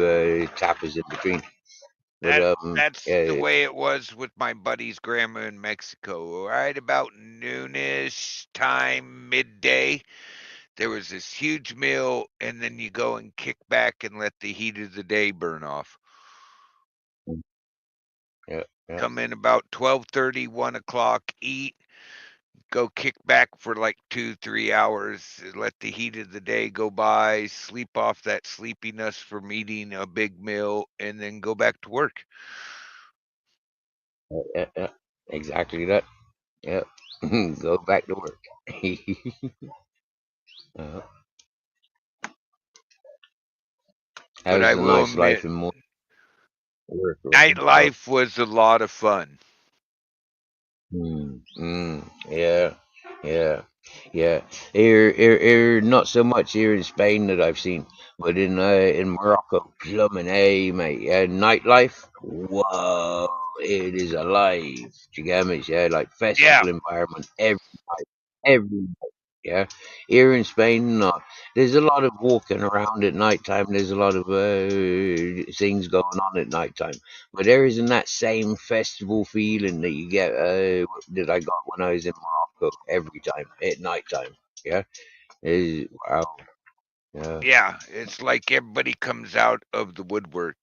tapas in between. But That's the yeah. way it was with my buddy's grandma in Mexico. Right about noonish time, midday, there was this huge meal, and then you go and kick back and let the heat of the day burn off. Yeah. Come in about 12:30, 1 o'clock, eat, go kick back for like 2, 3 hours, let the heat of the day go by, sleep off that sleepiness from eating a big meal, and then go back to work. Yeah. Exactly that. Yeah. Go back to work. uh, But I how's the will nice life admit, in more work? nightlife was a lot of fun. Yeah. Yeah. Here, not so much here in Spain that I've seen, but in Morocco, plumbing, hey mate, yeah, nightlife. Whoa, it is alive. Do you get me? Yeah, like Yeah, festival environment every yeah. Here in Spain, there's a lot of walking around at night time. There's a lot of things going on at night time, but there isn't that same festival feeling that you get that I got when I was in Morocco every time at night time. Yeah, wow. Yeah. yeah, it's like everybody comes out of the woodwork.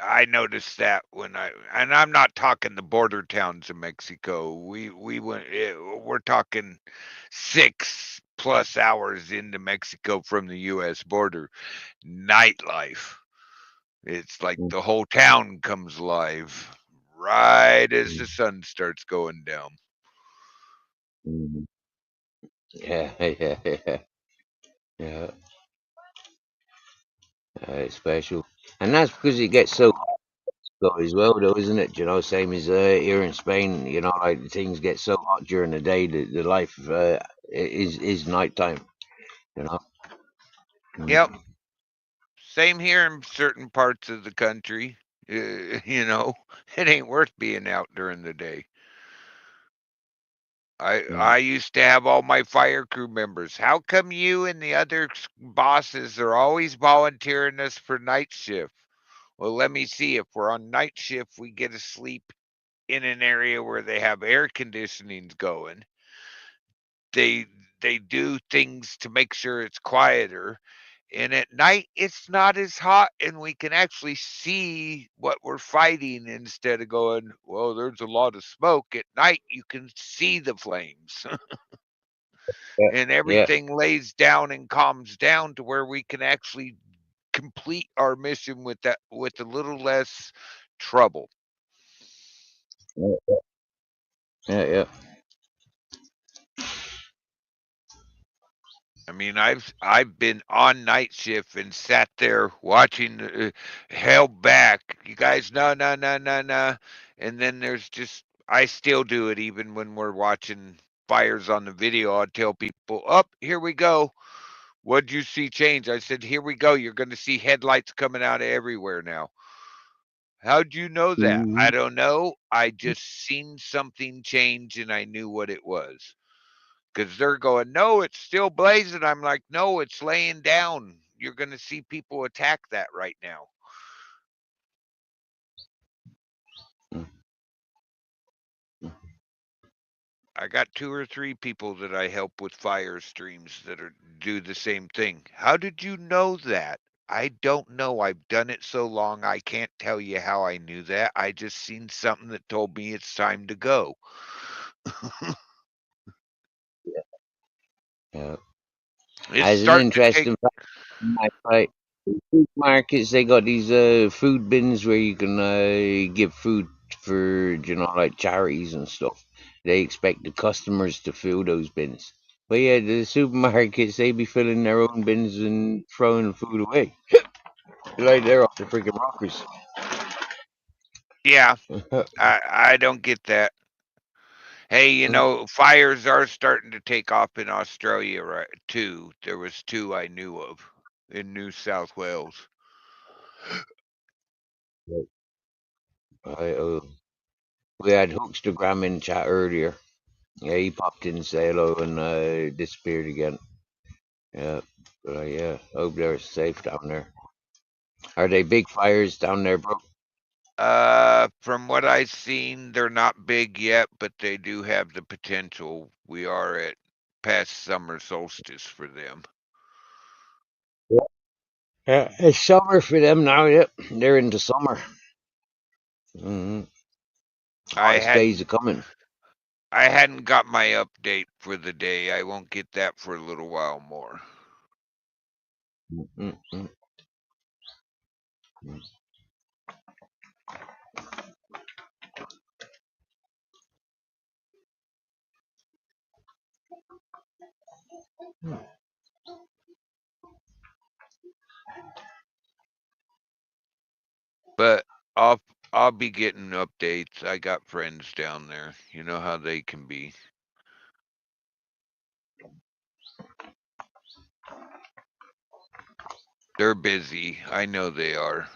I noticed that and I'm not talking the border towns of Mexico. We went. We're talking 6+ hours into Mexico from the U.S. border. Nightlife. It's like Mm, the whole town comes alive right as mm, the sun starts going down. mm. Yeah, yeah. Yeah, it's special, and that's because it gets so hot as well, though, isn't it? Same as here in Spain. Like things get so hot during the day that the life is nighttime. You know. Yep. Mm, Same here in certain parts of the country. It ain't worth being out during the day. I mm, used to have all my fire crew members. How come you and the other bosses are always volunteering us for night shift? Well, let me see. If we're on night shift, we get to sleep in an area where they have air conditionings going. They they do things to make sure it's quieter. And at night, it's not as hot, and we can actually see what we're fighting instead of going, well, there's a lot of smoke. At night, you can see the flames, yeah, and yeah, everything lays down and calms down to where we can actually complete our mission with a little less trouble. yeah, yeah. I mean, I've been on night shift and sat there watching, held back. You guys, no, no, no, no, no. And then there's just, I still do it even when we're watching fires on the video. I tell people, up, here we go. What'd you see change? I said, here we go. You're going to see headlights coming out of everywhere now. How'd you know that? I Mhm. don't know. I just seen something change and I knew what it was. Because they're going, no, it's still blazing. I'm like, no, it's laying down. You're going to see people attack that right now. Mm, I got 2 or 3 people that I help with fire streams that do the same thing. How did you know that? I don't know. I've done it so long, I can't tell you how I knew that. I just seen something that told me it's time to go. yeah. It's As an starting to take. interesting fact, like food markets, they got these food bins where you can give food for like charities and stuff. They expect the customers to fill those bins, But yeah, the supermarkets, they be filling their own bins and throwing food away. Like they're off the freaking rockers. Yeah, I don't get that. Hey, fires are starting to take off in Australia, right? Too. There was two I knew of in New South Wales. We had Hookstagram in chat earlier. Yeah, he popped in to say hello and disappeared again. Yeah, but yeah, hope they're safe down there. Are they big fires down there, bro? From what I've seen, they're not big yet, but they do have the potential. We are at past summer solstice for them. Yeah, it's summer for them now. Yep, they're into summer. Mm-hmm. I Hottest days hadn't are coming. I hadn't got my update for the day. I won't get that for a little while more. Mm-mm-mm. But I'll be getting updates. I got friends down there. You know how they can be. They're busy. I know they are.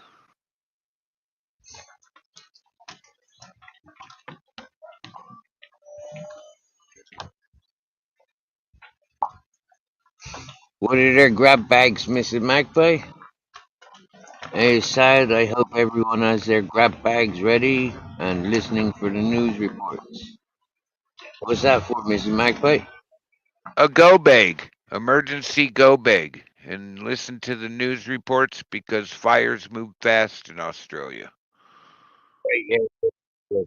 What are their grab bags, Mrs. Magpie? Hey, Sad, I hope everyone has their grab bags ready and listening for the news reports. What's that for, Mrs. Magpie? A go bag. Emergency go bag. And listen to the news reports because fires move fast in Australia.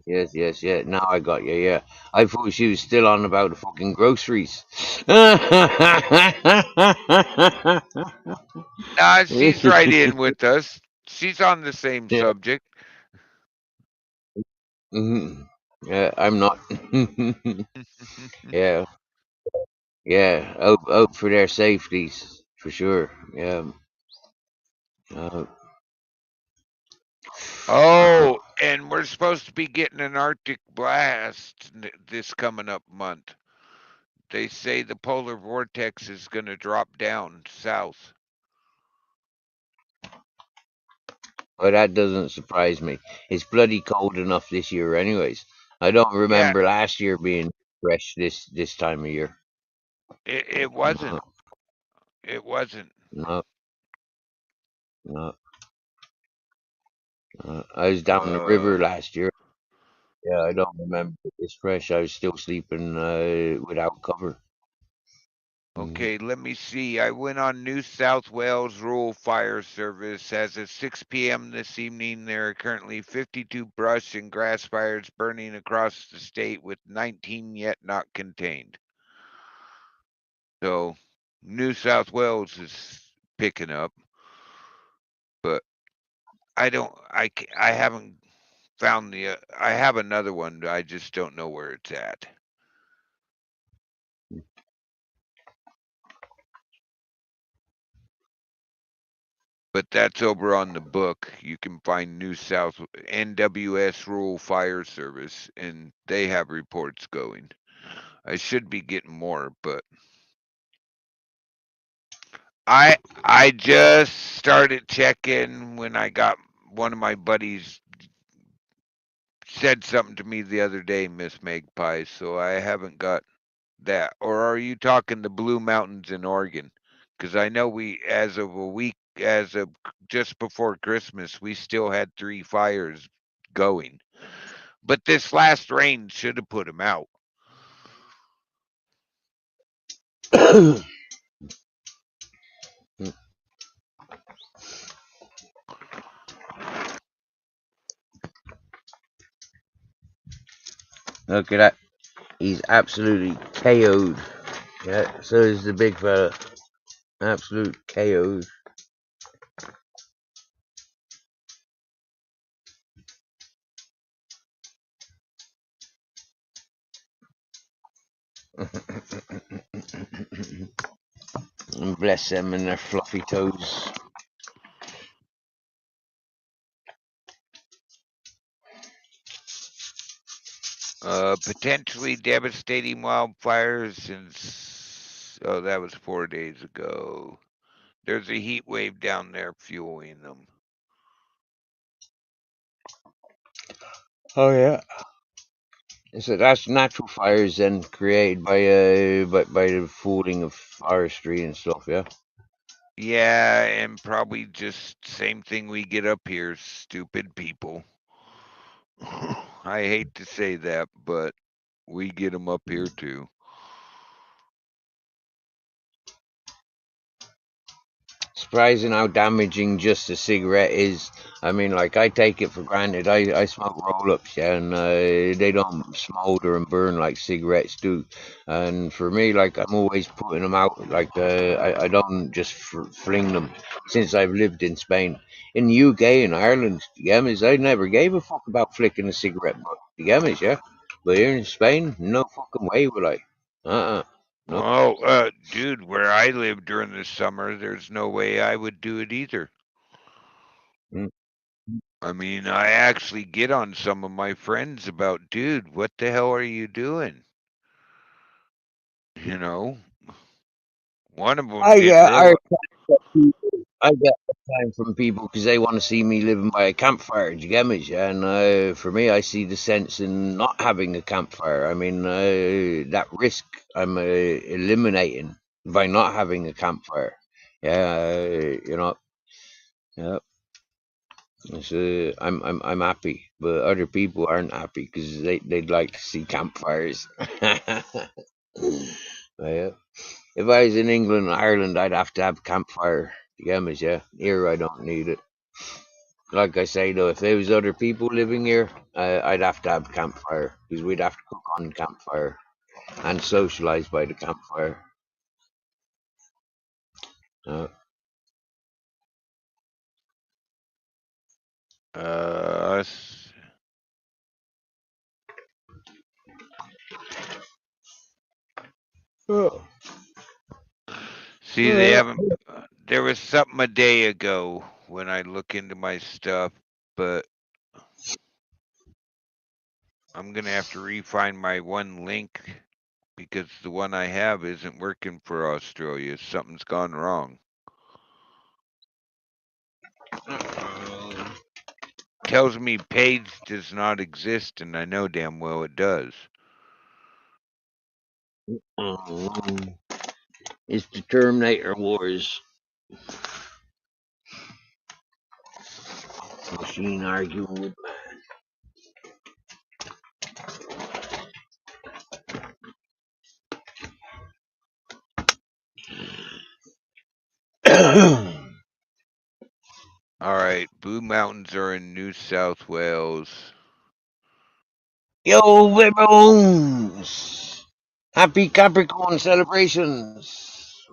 Yes. Now I got you, yeah. I thought she was still on about the fucking groceries. Nah, she's right in with us. She's on the same Yeah. subject. Mhm. Yeah, I'm not. Yeah, yeah. Out for their safeties, for sure. Yeah. Uh, Oh, and we're supposed to be getting an Arctic blast this coming up month. They say the polar vortex is going to drop down south. well, that doesn't surprise me. It's bloody cold enough this year, anyways. I don't Yeah, remember last year being fresh this time of year. it No, wasn't. It wasn't. no, no. I was down the river Uh, last year. Yeah, I don't remember this fresh. I was still sleeping without cover. Mhm. okay, let me see. I went on New South Wales Rural Fire Service. As of 6 p.m. this evening, there are currently 52 brush and grass fires burning across the state, with 19 yet not contained. So, New South Wales is picking up, but I haven't found I have another one, I just don't know where it's at. But that's over on the book. You can find New South NWS Rural Fire Service, and they have reports going. I should be getting more, but I just started checking when I got one of my buddies said something to me the other day, Miss Magpie, so I haven't got that. Or are you talking the Blue Mountains in Oregon? Because I know as of just before Christmas, we still had 3 fires going. But this last rain should have put them out. Look at that. He's absolutely KO'd. Yeah, so is the big fella. Absolute KO'd. And bless them and their fluffy toes. Potentially devastating wildfires oh, that was 4 days ago. There's a heat wave down there fueling them. Oh yeah. So that's natural fires then created by the fooling of forestry and stuff, yeah. Yeah, and probably just same thing we get up here, stupid people. I hate to say that, but we get them up here too. Surprising how damaging just a cigarette is. I mean, like, I take it for granted. I smoke roll-ups, yeah, and they don't smolder and burn like cigarettes do. And for me, like, I'm always putting them out. Like, I don't just fling them. Since I've lived in Spain, in the UK and Ireland, the gammas, I never gave a fuck about flicking a cigarette butt. The gammas, yeah. But here in Spain, no fucking way will I. Nope. Well, dude, where I live during the summer, there's no way I would do it either. Mm. I mean, I actually get on some of my friends about, dude, what the hell are you doing? You know, one of them I didn't get realize. I get time from people because they want to see me living by a campfire. Do you get me? Yeah? And for me, I see the sense in not having a campfire. I mean, that risk I'm eliminating by not having a campfire. Yeah, you know. Yeah, I'm happy, but other people aren't happy because they'd like to see campfires. Yeah. If I was in England and Ireland, I'd have to have campfire. You get me? Yeah. Here, I don't need it. Like I say though, if there was other people living here, I'd have to have campfire because we'd have to cook on campfire and socialize by the campfire. Uh, Uh, oh, See, they oh, haven't. There was something a day ago when I look into my stuff, but I'm gonna have to refine my one link because the one I have isn't working for Australia. Something's gone wrong. Tells me page does not exist, and I know damn well it does. it's the Terminator Wars. Machine arguing with man. All right, Blue Mountains are in New South Wales. Yo, Webbones! Happy Capricorn celebrations!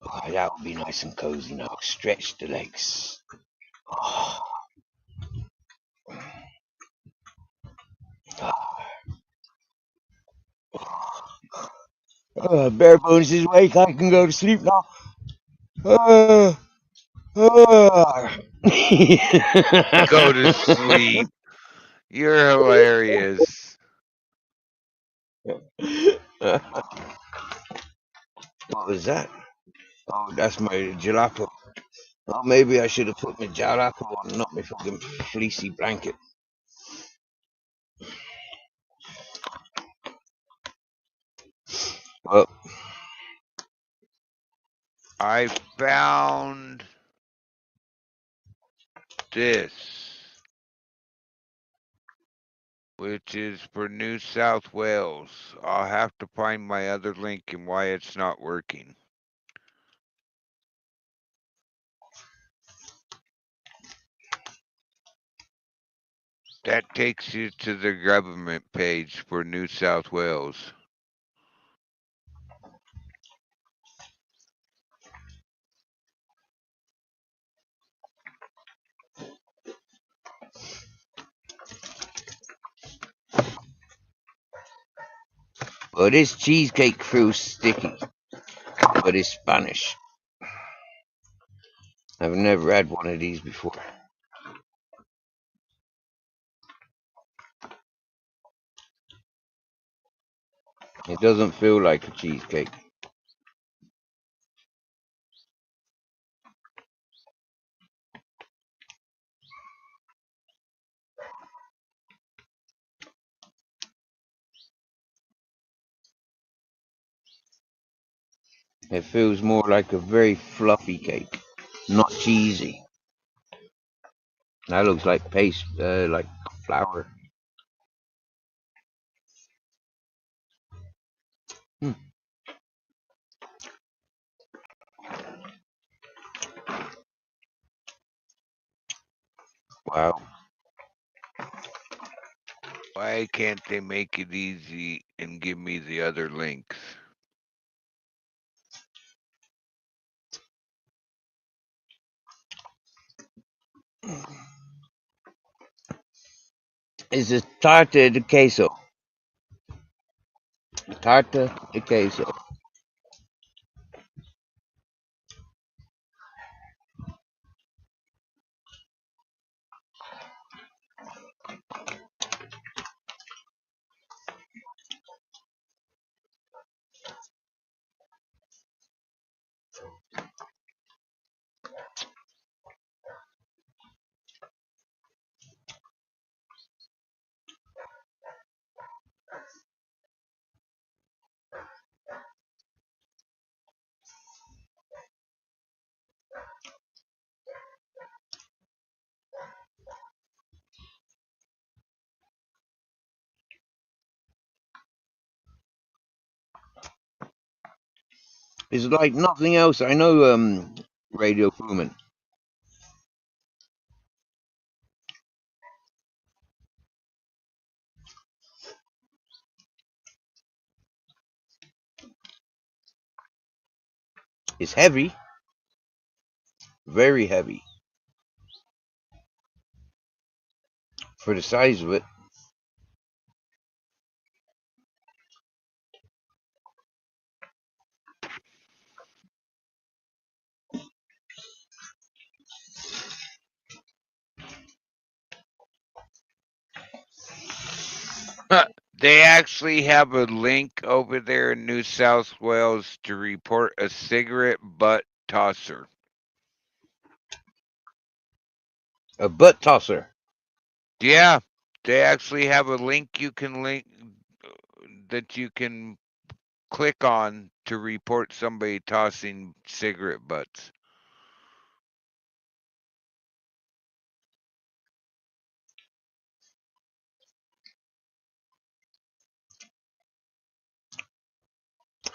Oh, that would be nice and cozy now. Stretch the legs. Oh, Bare Bones is awake. I can go to sleep now. Uh, uh. Go to sleep. You're hilarious. What was that? Oh, that's my jalapeno. Oh, maybe I should have put my jalapeno on, not my fucking fleecy blanket. Well, I found this, which is for New South Wales. I'll have to find my other link and why it's not working. That takes you to the government page for New South Wales. Well, this cheesecake feels sticky, but it's Spanish. I've never had one of these before. It doesn't feel like a cheesecake. It feels more like a very fluffy cake, not cheesy. That looks like paste, like flour. Hmm. Wow. Why can't they make it easy and give me the other links? It's a tarta de queso. Tarta de queso. It's like nothing else. I know, Radio Fuman. It's heavy, very heavy for the size of it. They actually have a link over there in New South Wales to report a cigarette butt tosser. A butt tosser. Yeah, they actually have a link you can that you can click on to report somebody tossing cigarette butts.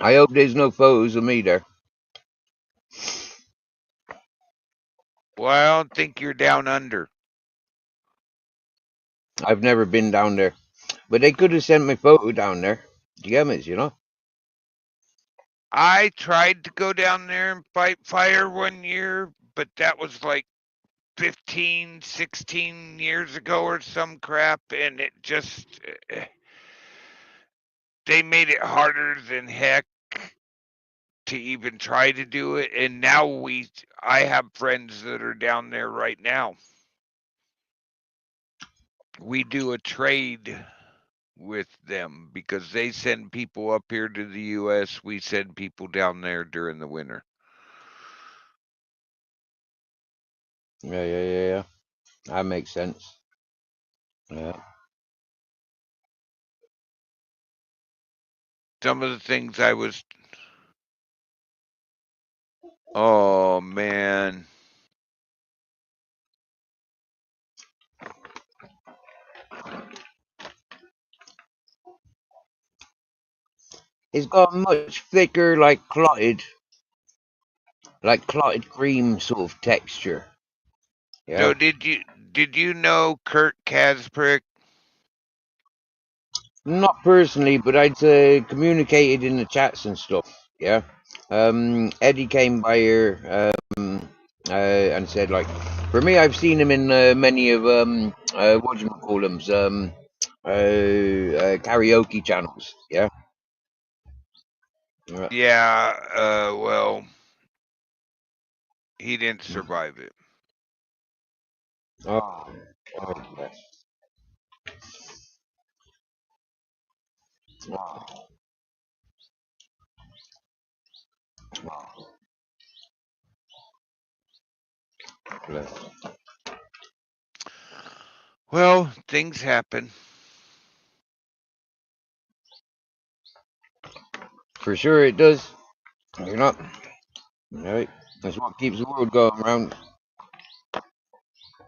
I hope there's no photos of me there. Well, I don't think you're down under. I've never been down there, but they could have sent me photo down there. Damn it, you know. I tried to go down there and fight fire one year, but that was like 15, 16 years ago or some crap, and it just they made it harder than heck to even try to do it. And now I have friends that are down there right now. We do a trade with them because they send people up here to the US, we send people down there during the winter. Yeah. That makes sense. Yeah. Some of the things I was oh man. It's got much thicker, like clotted cream sort of texture. Yeah. So did you know Kurt Kasprick? Not personally, but I'd communicated in the chats and stuff. Yeah. Eddie came by here and said, like, for me, I've seen him in many of what do you call them, karaoke channels. Yeah. Yeah, well, he didn't survive it. Oh, bless. Oh, oh, bless. Well, things happen. For sure it does. You're not. Right? That's what keeps the world going round.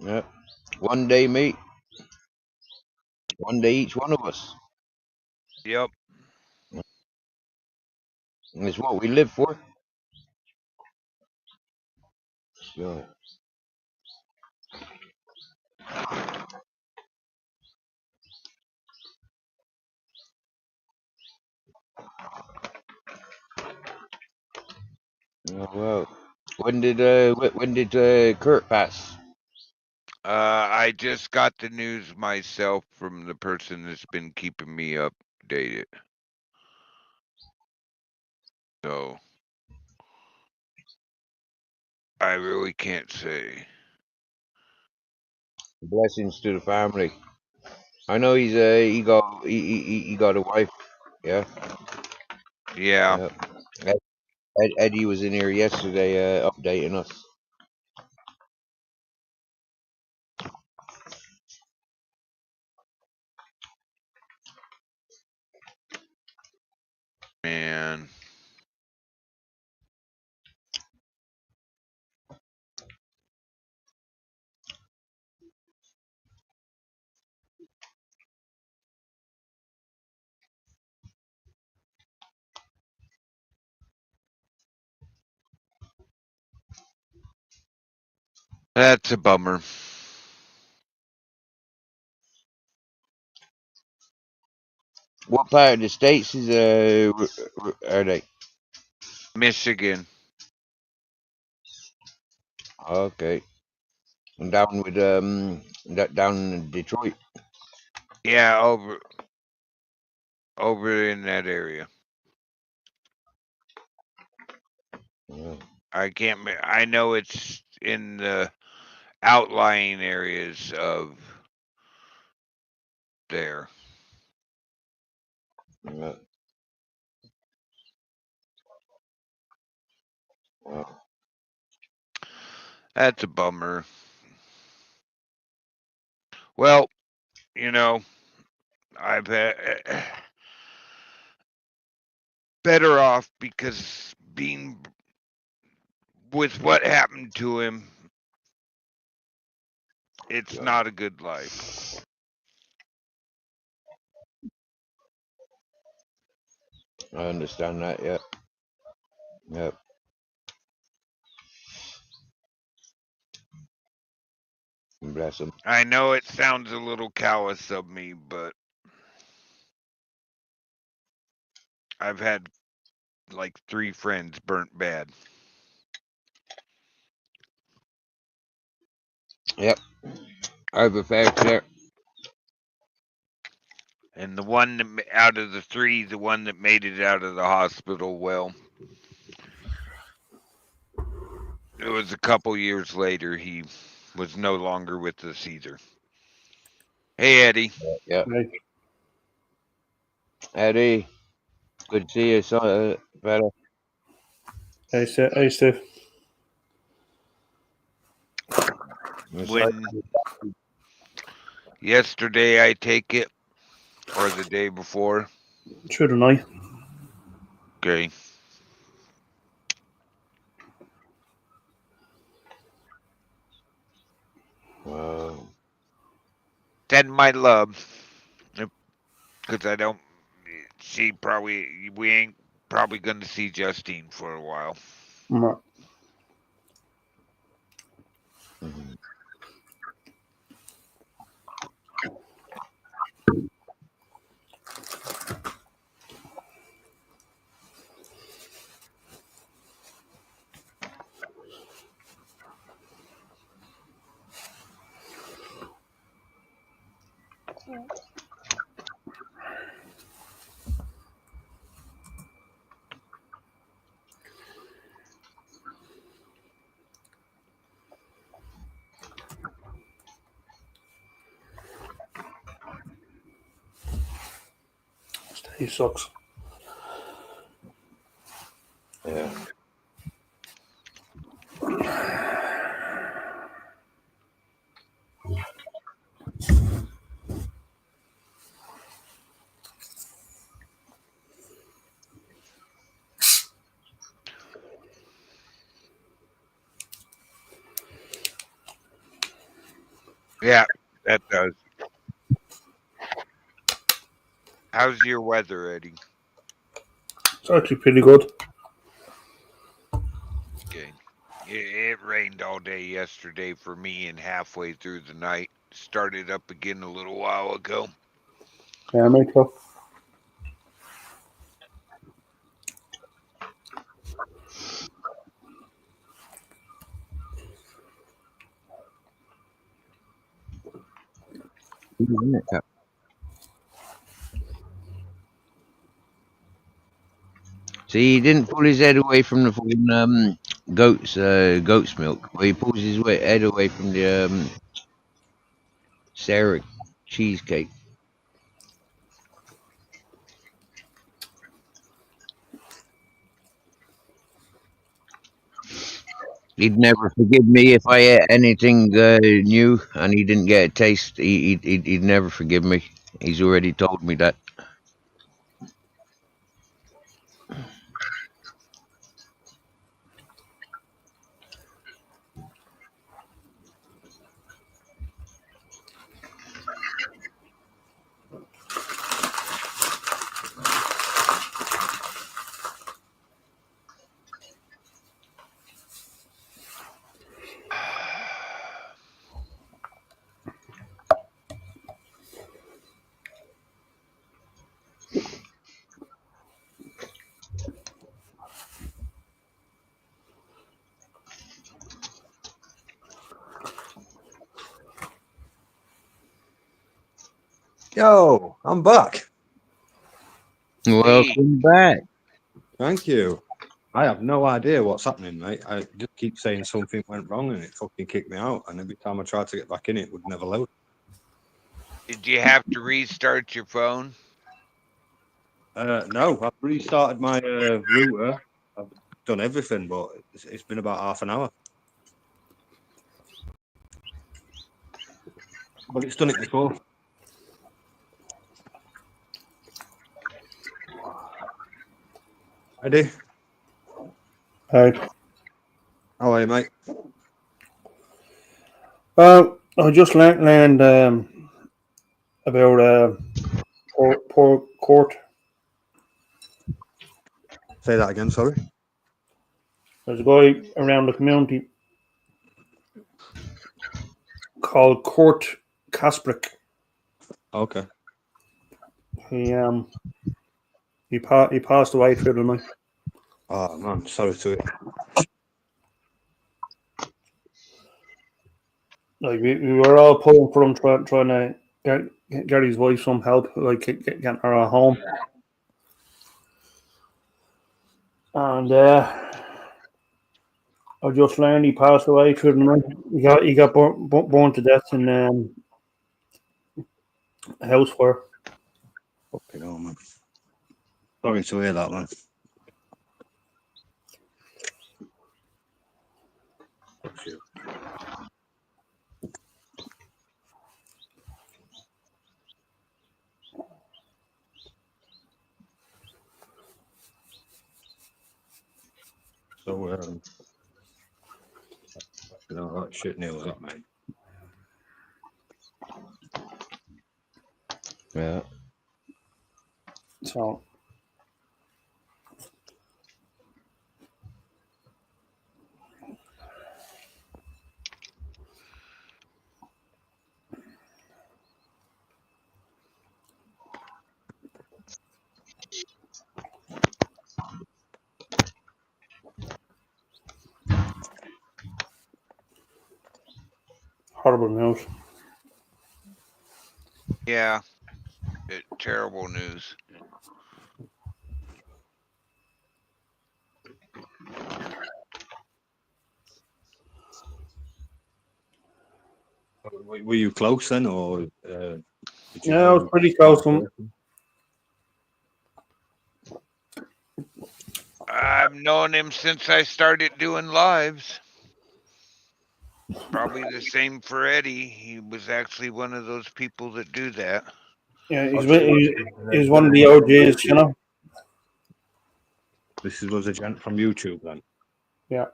Yep. One day, mate. One day, each one of us. Yep. And it's what we live for. So, oh, well, when did Kurt pass? I just got the news myself from the person that's been keeping me updated. So I really can't say. Blessings to the family. I know he got a wife. Yeah. Yeah. Yeah. Eddie was in here yesterday, updating us. Man. That's a bummer. What part of the states is are they? Michigan. Okay. I'm down with down in Detroit. Yeah, over in that area. Yeah. I know it's in the outlying areas of there. Yeah. Wow. That's a bummer. Well, I've had better off because being with what happened to him, it's Yeah. not a good life. I understand that. Yeah. Yep. Bless him. I know it sounds a little callous of me, but I've had like 3 friends burnt bad. Yep. I have a fair share. And the one that, out of the 3, the one that made it out of the hospital, well, it was a couple years later. He was no longer with us either. Hey, Eddie. Yeah. Right. Eddie, good to see you, son, fella. Hey, Steve. When yesterday, I take it, or the day before. True tonight. Okay. Wow. Send my love, because I don't. We ain't probably gonna see Justine for a while. No. Mhm. He sucks. Yeah. Yeah, that does. How's your weather, Eddie? It's actually pretty good. Okay. It rained all day yesterday for me and halfway through the night. Started up again a little while ago. Yeah, me too. See, he didn't pull his head away from the fucking goat's milk. But he pulls his head away from the Sarah cheesecake. He'd never forgive me if I ate anything new and he didn't get a taste. He'd never forgive me. He's already told me that. Yo, I'm back. Welcome back. Thank you. I have no idea what's happening, mate. I just keep saying something went wrong and it fucking kicked me out. And every time I tried to get back in, it would never load. Did you have to restart your phone? No, I've restarted my router. I've done everything, but it's been about half an hour. But it's done it before. Eddie, Hi. how are you, mate? I just learned about poor court. Say that again, sorry. There's a guy around the community called Court Kasprick. Okay. He passed away through the night. Oh, man, sorry to it. Like we were all pulling for him, trying to get his wife some help, like getting her at home. And I just learned he passed away through the night. He got born to death in a house fire. Fucking hell, man. Sorry to hear that, man. So, that shit nails up, mate. Yeah. So horrible news. Yeah. Terrible news. Were you close then, or did you Yeah, I was pretty close to him. I've known him since I started doing lives. Probably the same for Eddie. He was actually one of those people that do that. Yeah, Obviously, he's one of the OGs, you know. This was a gent from YouTube then. Yeah.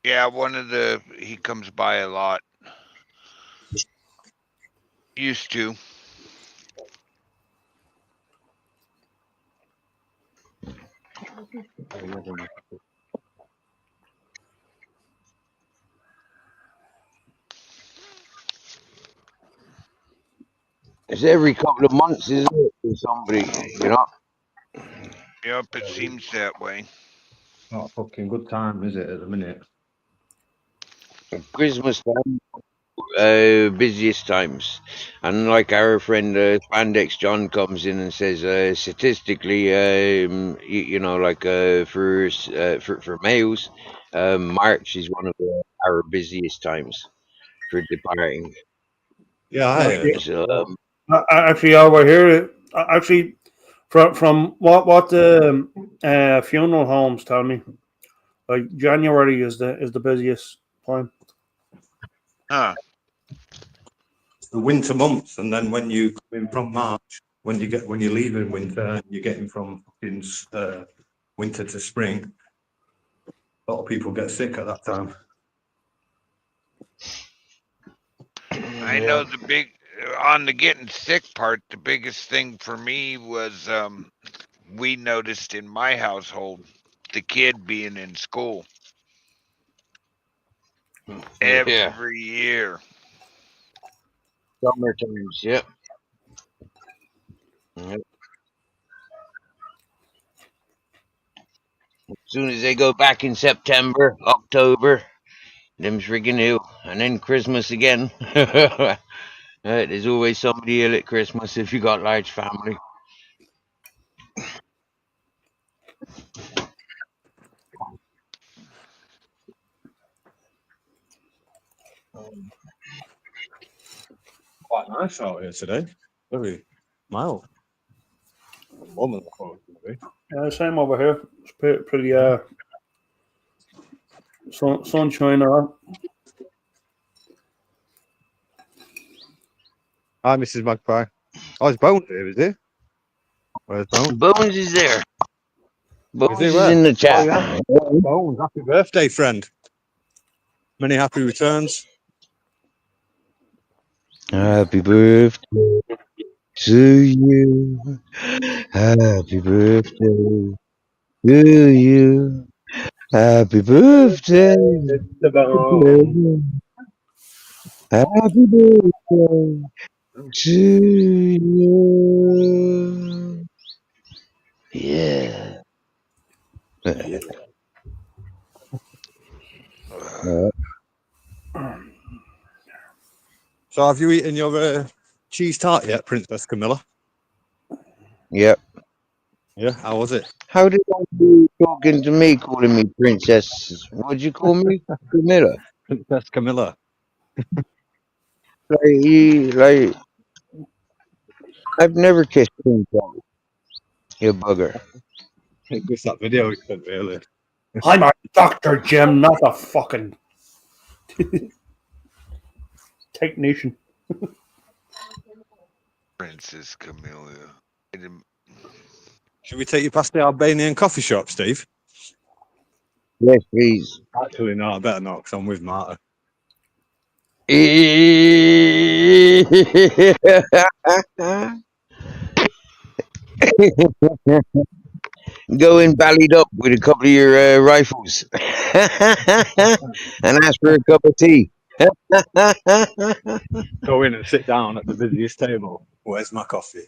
Yeah, he comes by a lot. Used to. It's every couple of months, isn't it? With somebody, you know. Yep, it seems that way. Not a fucking good time, is it, at the minute? Christmas time, busiest times, and like our friend Spandex John comes in and says, statistically, you know, like for males, March is one of our busiest times for departing. Yeah, I heard that. So, Actually, over here, actually, from what the funeral homes tell me, like January is the busiest time. Huh. The winter months, and then when you come in from March, when you leave in winter, you're getting from fucking winter to spring. A lot of people get sick at that time. I know the big on the getting sick part, the biggest thing for me was we noticed in my household the kid being in school yeah, every year. summer times, yep. Yep. As soon as they go back in September, October, them's friggin' ill, and then Christmas again. There's always somebody ill at Christmas if you got large family. Quite nice out here today. Very mild. Warmer than I thought it was gonna be. Yeah, same over here. It's pretty sunshine out. Hi, Mrs. Magpie. Oh, it's Bones here, is he? Where's Bones? Bones is there. Bones Is he is where? in the Oh, chat. yeah. Bones, happy birthday, friend. Many happy returns. Happy birthday to you. Happy birthday to you. Happy birthday. Mr. Bones. Happy birthday to you. Yeah. So, have you eaten your cheese tart yet, Princess Camilla? Yep. Yeah, how was it? How did I do talking to me, calling me princess? What'd you call me? Camilla. Princess Camilla. Like, I've never kissed princess. You bugger. It's that video we sent me earlier. I'm a Dr. Jim, not a fucking technician. Princess Camellia. Should we take you past the Albanian coffee shop, Steve? Yes, please. Actually, no, I better not, because I'm with Marta. Go in ballied up with a couple of your rifles and ask for a cup of tea. Go in and sit down at the busiest table. Where's my coffee?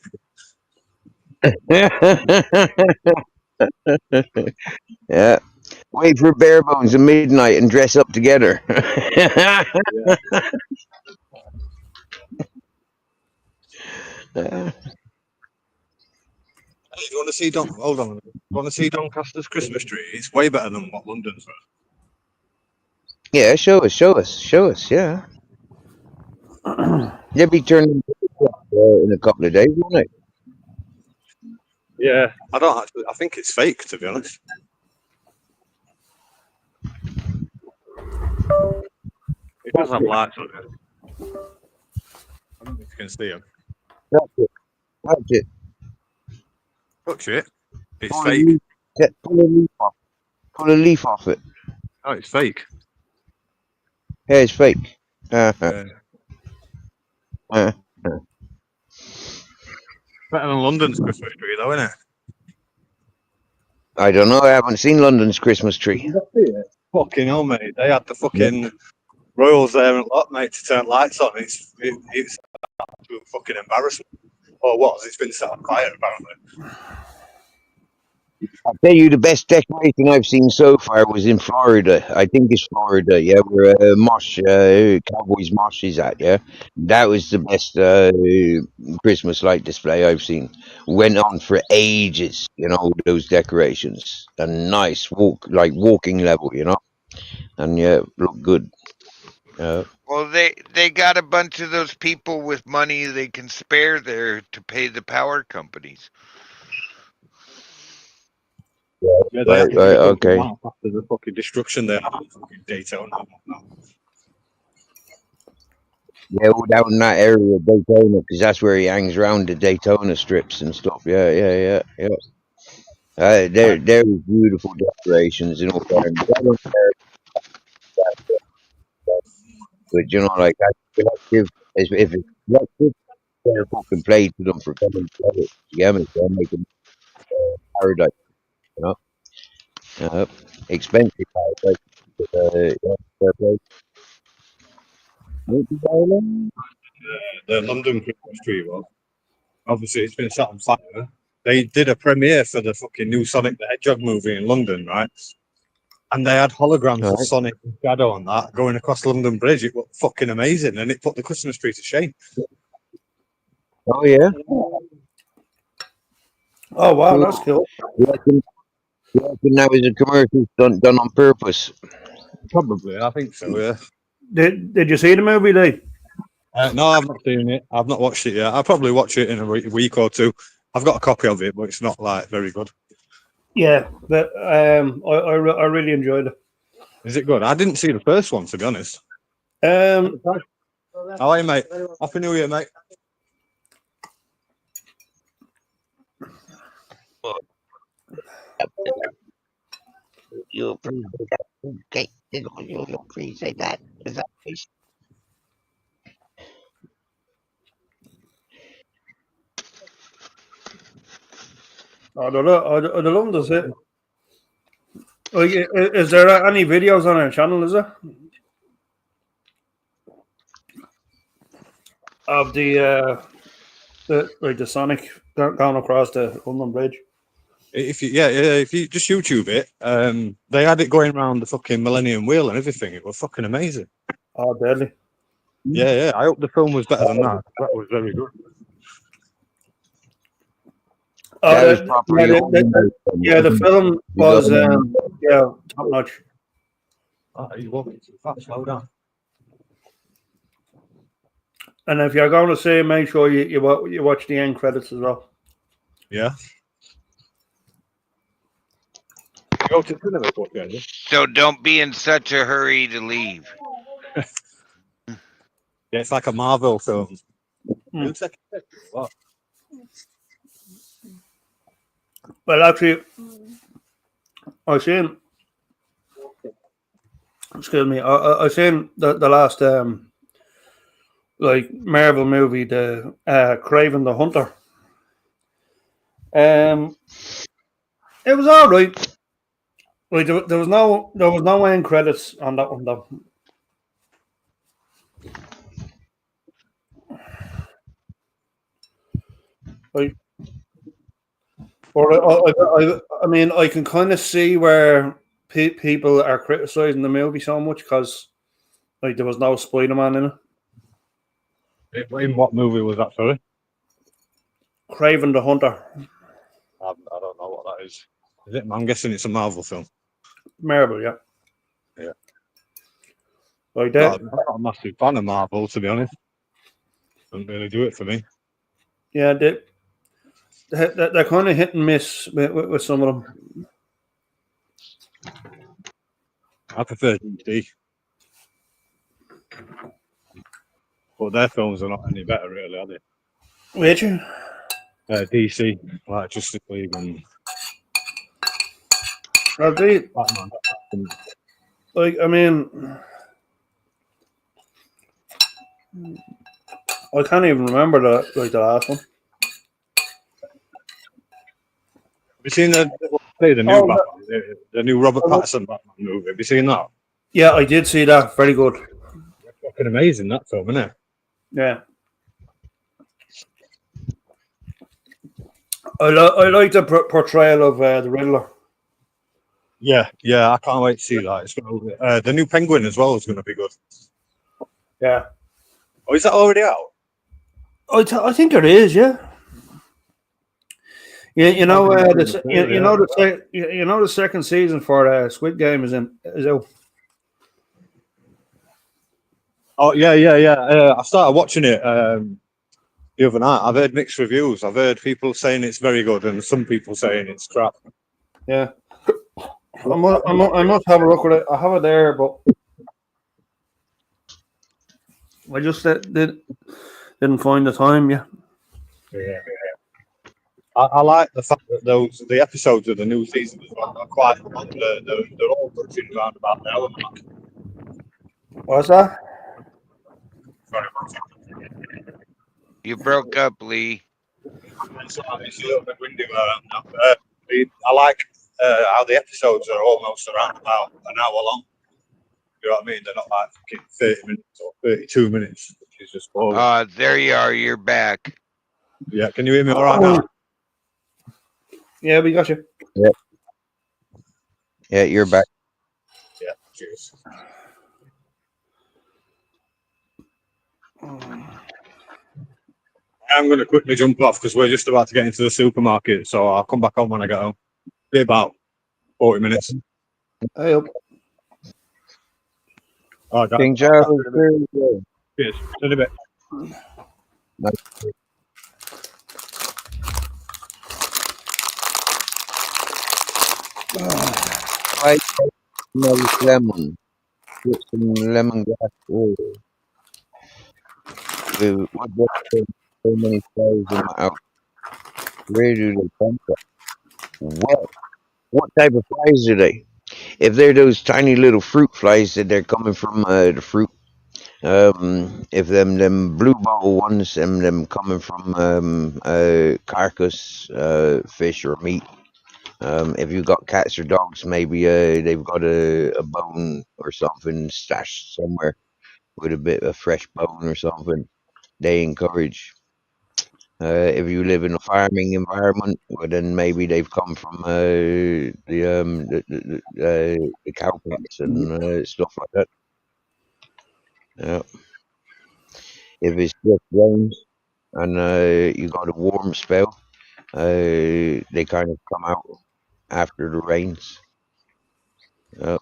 Yeah. Wait for bare bones at midnight and dress up together. Hey, do you want to see Hold on. Do you want to see Doncaster's Christmas tree? It's way better than what London's for. Yeah, show us, yeah. They'll be turning in a couple of days, won't it? Yeah, I don't actually. I think it's fake, to be honest. It does have lights on it. I don't know if you can see them. Touch it. Touch it. Touch it. It's Pull a fake. leaf- Pull a leaf off. Pull a leaf off it. Oh, it's fake. Yeah, it's fake. Yeah. Better than London's Christmas tree, though, isn't it? I don't know. I haven't seen London's Christmas tree. Fucking hell, mate. They had the fucking royals there and a lot, mate, to turn lights on. It's an absolute fucking embarrassment. Or was? It's been set on fire, apparently. I'll tell you, the best decorating I've seen so far was in Florida. I think it's Florida, yeah, where Cowboys Mosh is at, yeah. That was the best Christmas light display I've seen. Went on for ages, those decorations. A nice walking level, and yeah, looked good. Well, they got a bunch of those people with money they can spare there to pay the power companies. Yeah, they Right, okay. after the fucking destruction they had in fucking Daytona. Yeah, well, down in that area of Daytona, because that's where he hangs around the Daytona strips and stuff. Yeah. There was beautiful decorations in all fairness. I don't care, but like I collective, if it's collective, fair fucking play to them for coming together. They're making paradise, you know. Expensive paradise, but fair play. The London Christmas tree was. Obviously, it's been set on fire. They did a premiere for the fucking new Sonic the Hedgehog movie in London, right? And they had holograms of Right. Sonic and Shadow on that going across London Bridge. It was fucking amazing, and it put the Christmas tree to shame. Oh yeah. Oh wow, that's cool. You reckon that was a commercial done on purpose? Probably, I think so. Yeah. Did you see the movie, Lee? No, I've not seen it. I've not watched it yet. I'll probably watch it in a week or two. I've got a copy of it, but it's not like very good. Yeah, but I really enjoyed it. Is it good? I didn't see the first one, to be honest. Um, How are you, mate? Happy New Year, mate. You appreciate that? Okay, you appreciate that? Is that nice? I don't know. I don't know. Does it? Like, is there any videos on our channel? Is there of the Sonic down across the London Bridge? If you just YouTube it, they had it going around the fucking Millennium Wheel and everything. It was fucking amazing. Oh, deadly! Yeah. I hope the film was better than that. That was very good. Oh, That was properly the film was top notch. Oh, you walking too fast. Slow down. And if you're going to see, make sure you watch the end credits as well. Yeah. You go to cinema, what, yeah? So don't be in such a hurry to leave. Yeah, it's like a Marvel film. Hmm. What? Well, actually, I seen. Excuse me. I seen the last Marvel movie, the Craven the Hunter. It was all right. Like there was no end credits on that one though. Like, I mean, I can kind of see where people are criticizing the movie so much because there was no Spider-Man in it. In what movie was that, sorry? Craven the Hunter. I don't know what that is. Is it? I'm guessing it's a Marvel film. Marvel, yeah. Yeah. Like I'm that. not a massive fan of Marvel, to be honest. Doesn't really do it for me. Yeah, they're kind of hit and miss with some of them. I prefer DC. But their films are not any better, really, are they? Which? DC, like Justice League and Batman. Like, I mean, I can't even remember the last one. Have you seen the new Oh, Batman, the new Robert Pattinson Batman movie? Have you seen that? yeah, I did see that. Very good. Fucking amazing, that film, isn't it? Yeah. I like the portrayal of the Riddler. Yeah, I can't wait to see that. It's gonna, the new Penguin as well is going to be good. Yeah. Oh, is that already out? I think it is. Yeah. Yeah, you know, the second season for Squid Game is out. Oh yeah. I started watching it the other night. I've heard mixed reviews. I've heard people saying it's very good, and some people saying it's crap. Yeah, I must have a look at it. I have it there, but I just didn't find the time yet. Yeah. I like the fact that the episodes of the new season as well are quite long. They're all touching around about the hour mark. What's that? You broke up, Lee. It's a little bit windy where I'm not. I like how the episodes are almost around about an hour long. You know what I mean? They're not like fucking 30 minutes or 32 minutes, which is just boring. There you are. You're back. Yeah, can you hear me all right now? Yeah, we got you. Yeah, you're back. Yeah, cheers. I'm going to quickly jump off because we're just about to get into the supermarket, so I'll come back on when I get home. Be about 40 minutes. Hey up. Oh, King Charles. Cheers. In a bit. I smell lemon. Put some lemongrass oil. What so many flies in my house? Where do they come from? What type of flies are they? If they're those tiny little fruit flies, that they're coming from the fruit. If them blue bottle ones, them coming from carcass fish or meat. If you've got cats or dogs, maybe they've got a bone or something stashed somewhere with a bit of fresh bone or something. They encourage. If you live in a farming environment, well, then maybe they've come from the cow pits and stuff like that. Yeah. If it's just rains and you got a warm spell, they kind of come out after the rains. But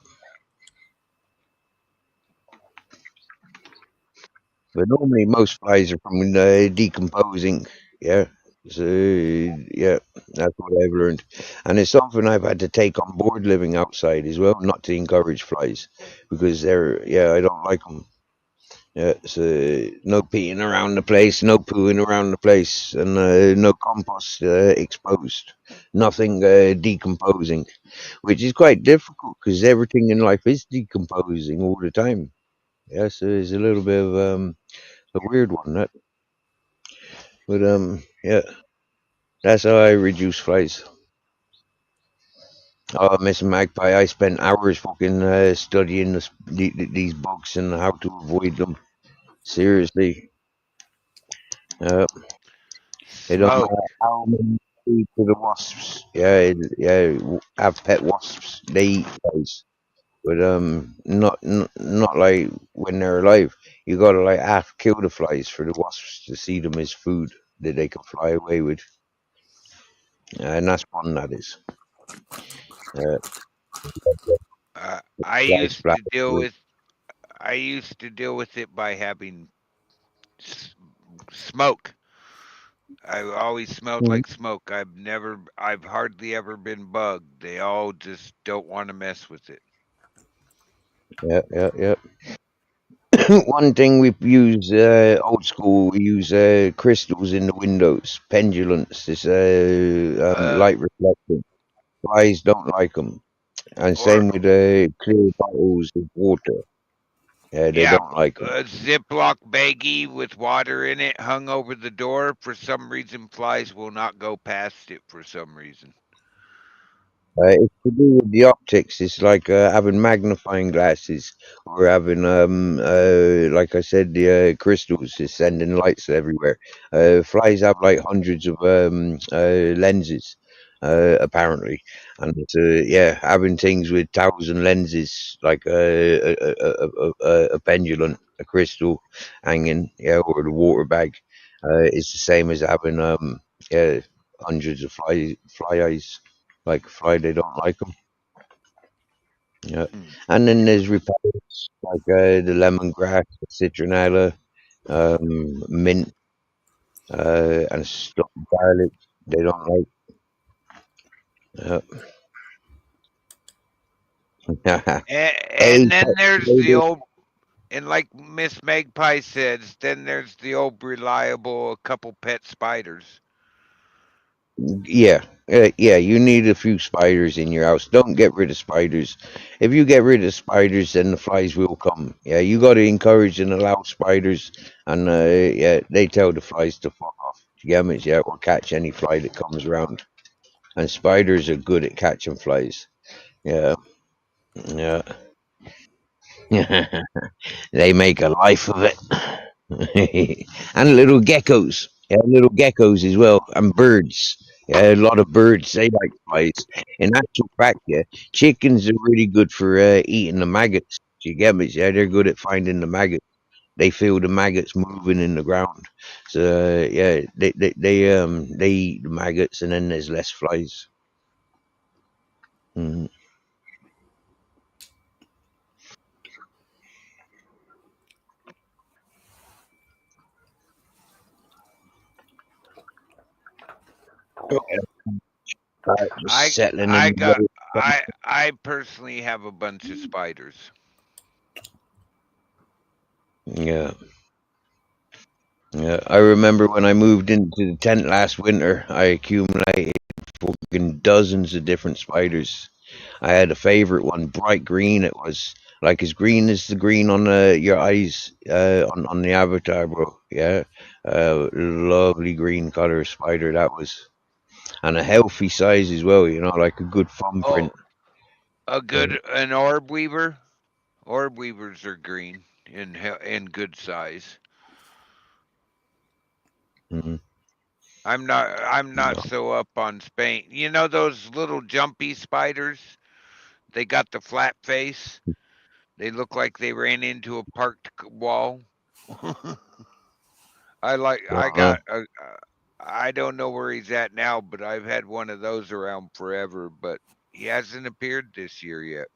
normally most flies are from decomposing. Yeah. So yeah, that's what I've learned, and it's something I've had to take on board living outside as well, not to encourage flies, because I don't like them. Yeah, so no peeing around the place, no pooing around the place, and no compost exposed, nothing decomposing, which is quite difficult because everything in life is decomposing all the time. Yeah, so it's a little bit of a weird one, that. But yeah, that's how I reduce flies. Oh, Miss Magpie, I spent hours fucking studying these bugs and how to avoid them. Seriously. It don't Smoke. matter how many feed to the wasps. Yeah, have pet wasps. They eat flies, but not like when they're alive. You gotta like half kill the flies for the wasps to see them as food that they can fly away with, and that's fun. That is. I Flies used fly to deal away. with. I used to deal with it by having smoke. I always smelled Mhm. like smoke. I've hardly ever been bugged. They all just don't want to mess with it. Yeah. One thing we use old school. We use crystals in the windows, pendulums. This light reflecting. Flies don't like them, and or same with clear bottles of water. Yeah, they yeah, don't like them. a Ziploc baggie with water in it hung over the door. For some reason, flies will not go past it. For some reason. It's to do with the optics. It's like having magnifying glasses or having, like I said, the crystals is sending lights everywhere. Flies have like hundreds of lenses, apparently, and it's, yeah, having things with 1,000 lenses, like a pendulum, a crystal hanging, yeah, or the water bag, is the same as having yeah, hundreds of fly eyes. Like fly, they don't like them. Yeah, Hmm. and then there's repellents like the lemongrass, the citronella, mint, and stuff garlic. They don't like. And Hey, then there's the old, and like Miss Magpie says, then there's the old reliable, a couple pet spiders. yeah, yeah. You need a few spiders in your house. Don't get rid of spiders. If you get rid of spiders, then the flies will come. Yeah, you got to encourage and allow spiders, and yeah, they tell the flies to fuck off. You get me? Yeah, or catch any fly that comes around. And spiders are good at catching flies. Yeah, yeah. They make a life of it. And little geckos. Yeah, little geckos as well. And birds. Yeah, a lot of birds. They like flies. In actual fact, yeah, chickens are really good for eating the maggots. You get me? Yeah, they're good at finding the maggots. They feel the maggots moving in the ground. So yeah, they eat the maggots, and then there's less flies. Mhm. Just I settling I in. got I personally have a bunch of spiders. Yeah, yeah. I remember when I moved into the tent last winter, I accumulated fucking dozens of different spiders. I had a favorite one, bright green. It was like as green as the green on your eyes on the avatar, bro. Yeah, lovely green color spider that was, and a healthy size as well. You know, like a good thumbprint. Oh, a Yeah. good an orb weaver. Orb weavers are green in good size. Mhm. I'm not so up on Spain. You know those little jumpy spiders? They got the flat face. They look like they ran into a parked wall. I Uh-huh. got I don't know where he's at now, but I've had one of those around forever, but he hasn't appeared this year yet.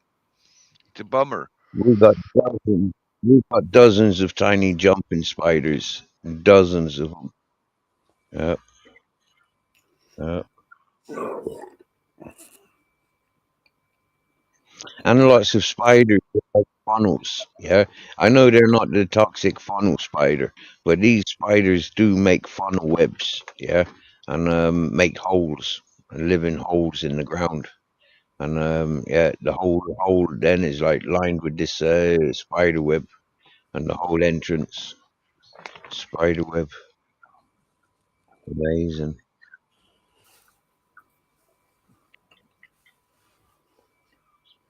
It's a bummer. We got dozens. We got dozens of tiny jumping spiders. Dozens of them. Yeah, yeah. And lots of spiders that like funnels. Yeah, I know they're not the toxic funnel spider, but these spiders do make funnel webs. Yeah, and make holes and live in holes in the ground. And yeah, the whole hole then is like lined with this spider web, and the whole entrance spider web. Amazing.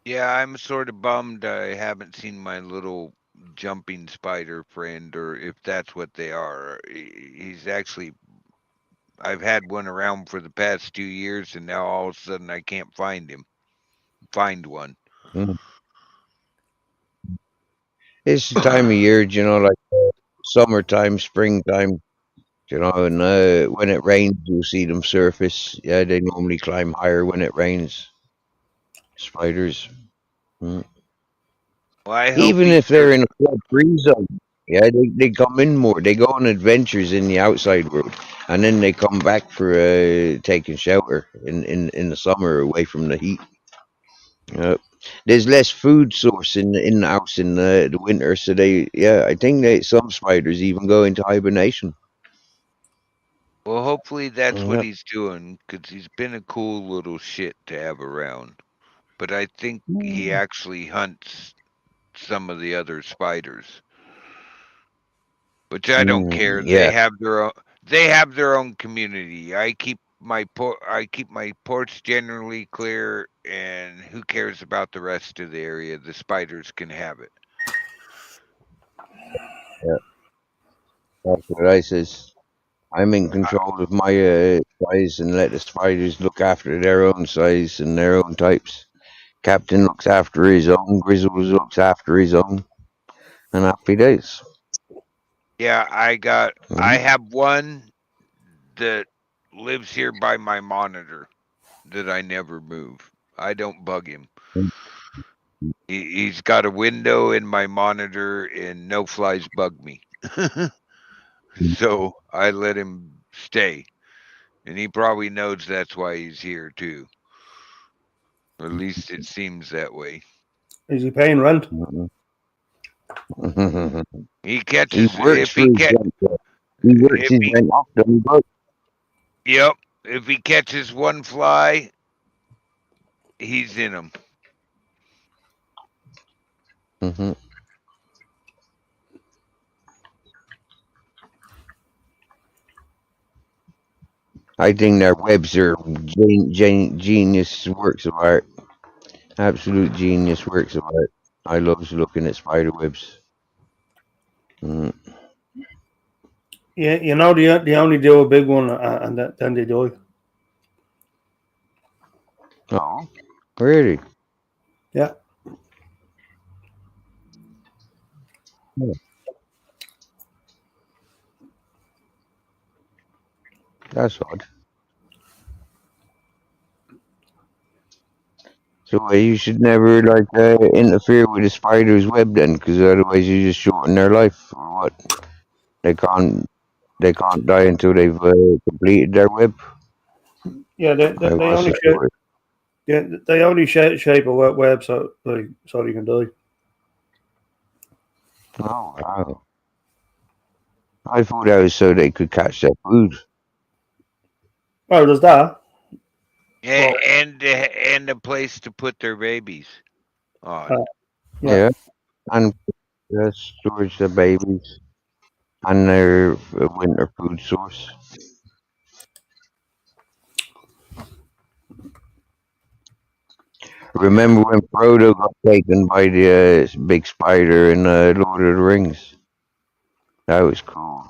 Yeah, I'm sort of bummed I haven't seen my little jumping spider friend, or if that's what they are. He's actually, I've had one around for the past 2 years, and now all of a sudden I can't find one. Mm. It's the time of year, you know, like summertime, springtime, you know, and when it rains, you'll see them surface. Yeah, they normally climb higher when it rains. Spiders. Mm. Well, I hope Even he if they're sur- in a flood free zone, yeah, they come in more. They go on adventures in the outside world, and then they come back for taking shelter in the summer away from the heat. Yep. there's less food source in the house in the winter, so I think some spiders even go into hibernation. Well, hopefully that's what Yep. he's doing, because he's been a cool little shit to have around. But I think he actually hunts some of the other spiders, which I don't care. Yeah. They have their own community. I keep my porch generally clear, and who cares about the rest of the area? The spiders can have it. Yeah, that's what I says. I'm in control of my size and let the spiders look after their own size and their own types. Captain looks after his own, Grizzles looks after his own, and happy days. Yeah, I Mhm. have one that lives here by my monitor that I never move. I don't bug him. He's got a window in my monitor, and no flies bug me. So I let him stay. And he probably knows that's why he's here too. Or at least it seems that way. Is he paying rent? He He catches works for his rent. He works if his he rent off, doesn't he, bud? yep, if he catches one fly, he's in them. Mhm. I think their webs are genius works of art. Absolute genius works of art. I love looking at spider webs. Mm. Yeah, you know they only do a big one and then they die. Oh, really? Yeah. Yeah, that's odd. So you should never interfere with a spider's web then, because otherwise you just shorten their life or what? They can't they can't die until they've completed their web. Yeah, I they was only a story. shape a web so so they can die. Oh wow! I thought that was so they could catch their food. Well, there's that. Well, And a place to put their babies on. yeah. Yeah, and storage their babies and their winter food source. Remember when Frodo got taken by the big spider in Lord of the Rings? That was cool.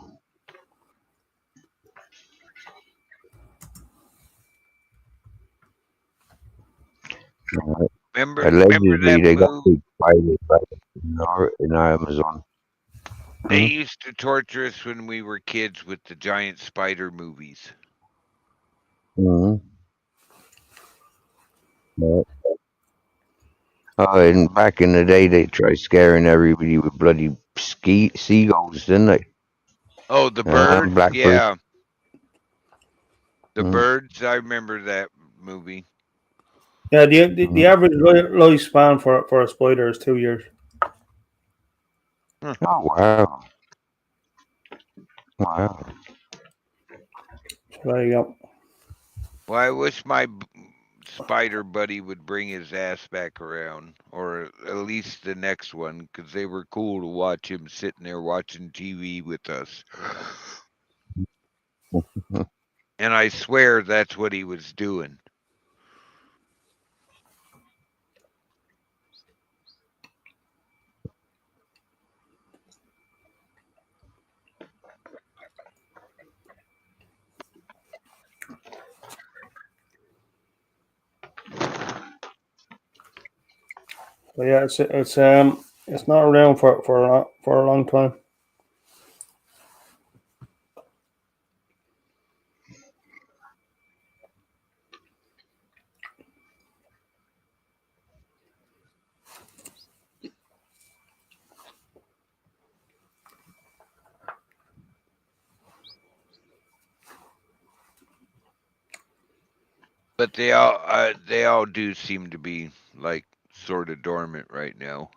Uh, Remember Allegedly, that they got move? big spiders back in Amazon. They used to torture us when we were kids with the giant spider movies. Mm-hmm. Yeah. Oh, and back in the day, they tried scaring everybody with bloody seagulls, didn't they? Oh, the birds? Blackbirds. Yeah. The Mm-hmm. birds, I remember that movie. Yeah, the average lifespan for a spider is 2 years. Huh. Oh wow! Wow! So there you go. Well, I wish my spider buddy would bring his ass back around, or at least the next one, because they were cool to watch him sitting there watching TV with us. And I swear that's what he was doing. But yeah, it's not around for a long time. But they all do seem to be like sort of dormant right now.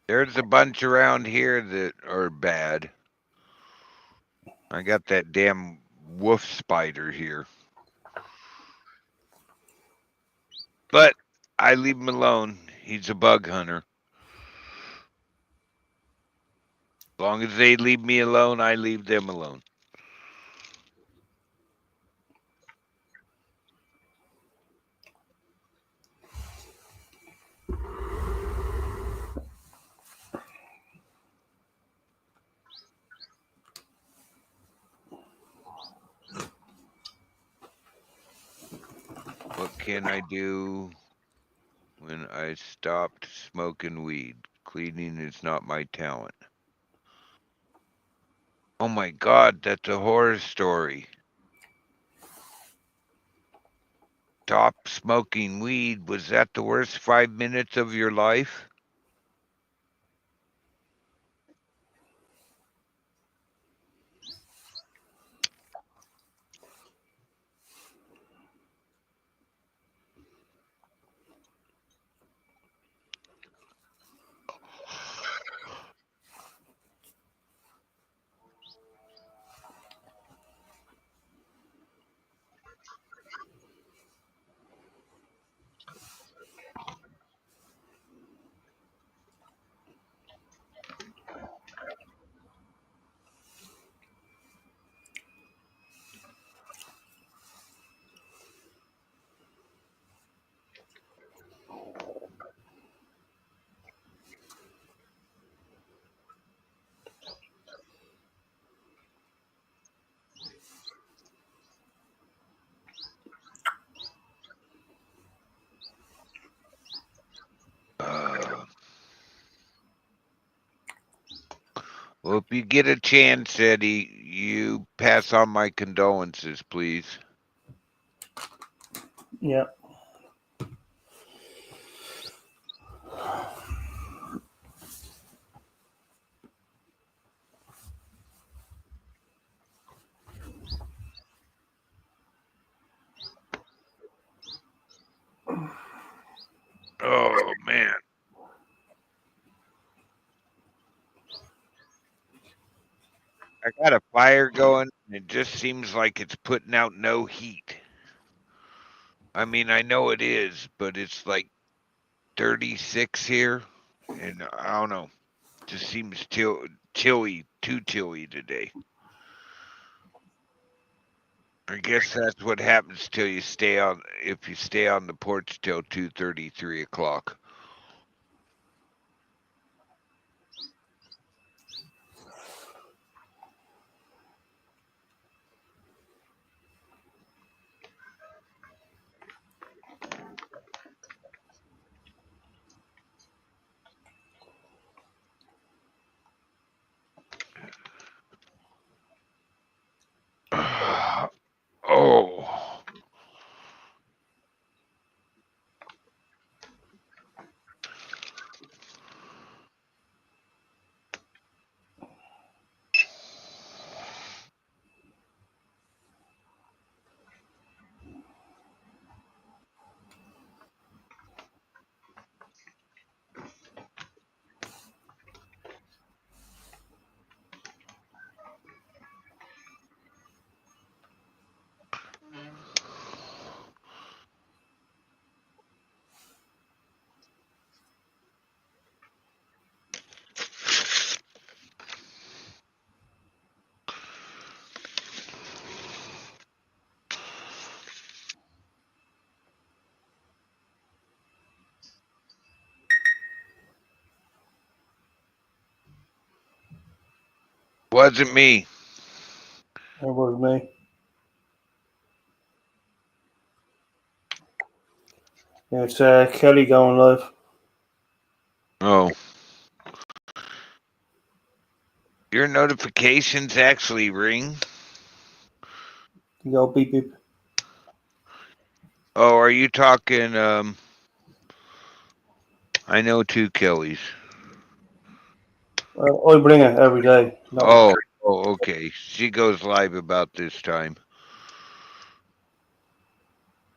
There's a bunch around here that are bad. I got that damn wolf spider here. But I leave him alone. He's a bug hunter. As long as they leave me alone, I leave them alone. What can I do when I stopped smoking weed? Cleaning is not my talent. Oh my God, that's a horror story. Stop smoking weed. Was that the worst 5 minutes of your life? Well, if you get a chance, Eddie, you pass on my condolences, please. Yeah. Oh, man. I got a fire going, and it just seems like it's putting out no heat. I mean, I know it is, but it's like 36 here, and I don't know. Just seems chilly, too chilly today. I guess that's what happens till you stay on. If you stay on the porch till 2:30, 3 o'clock. Oh, wasn't me. It was me. It's Kelly going live. Oh. Your notifications actually ring? You go beep beep. Oh, are you talking, I know two Kellys. I bring it every day. No. Oh, okay. She goes live about this time.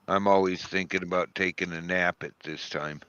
I'm always thinking about taking a nap at this time.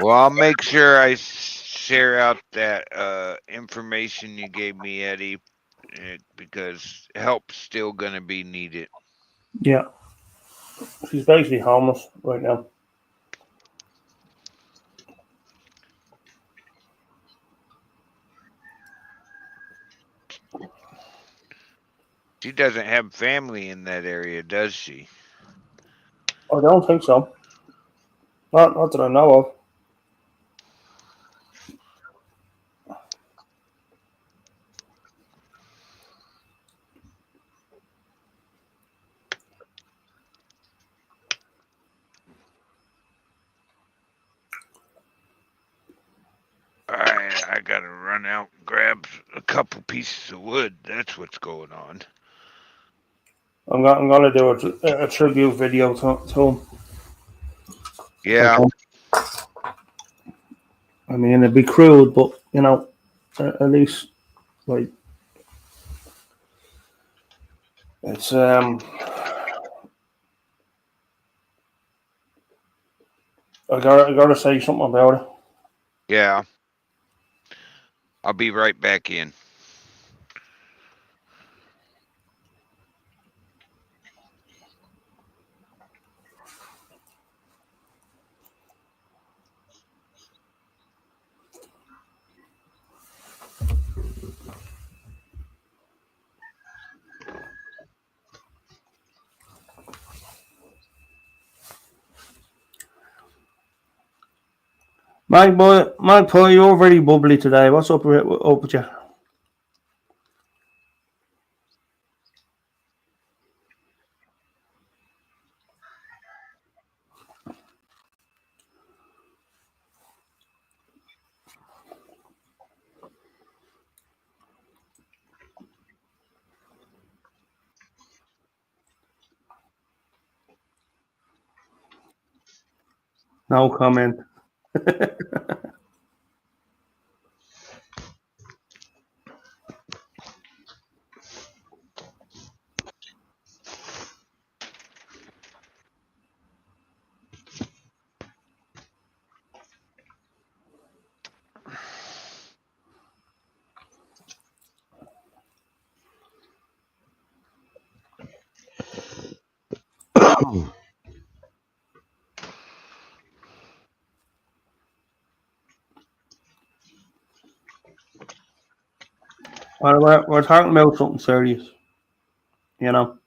Well, I'll make sure I share out that information you gave me, Eddie, because help's still going to be needed. Yeah. She's basically homeless right now. She doesn't have family in that area, does she? I don't think so. Not that I know of. All right, I got to run out and grab a couple pieces of wood. That's what's going on. I'm gonna do a tribute video to him. Yeah. I mean, it'd be crude, but you know, at least like it's I gotta say something about it. Yeah. I'll be right back in. Mike boy, you're very bubbly today. What's up with you? No comment. We're talking about something serious, you know.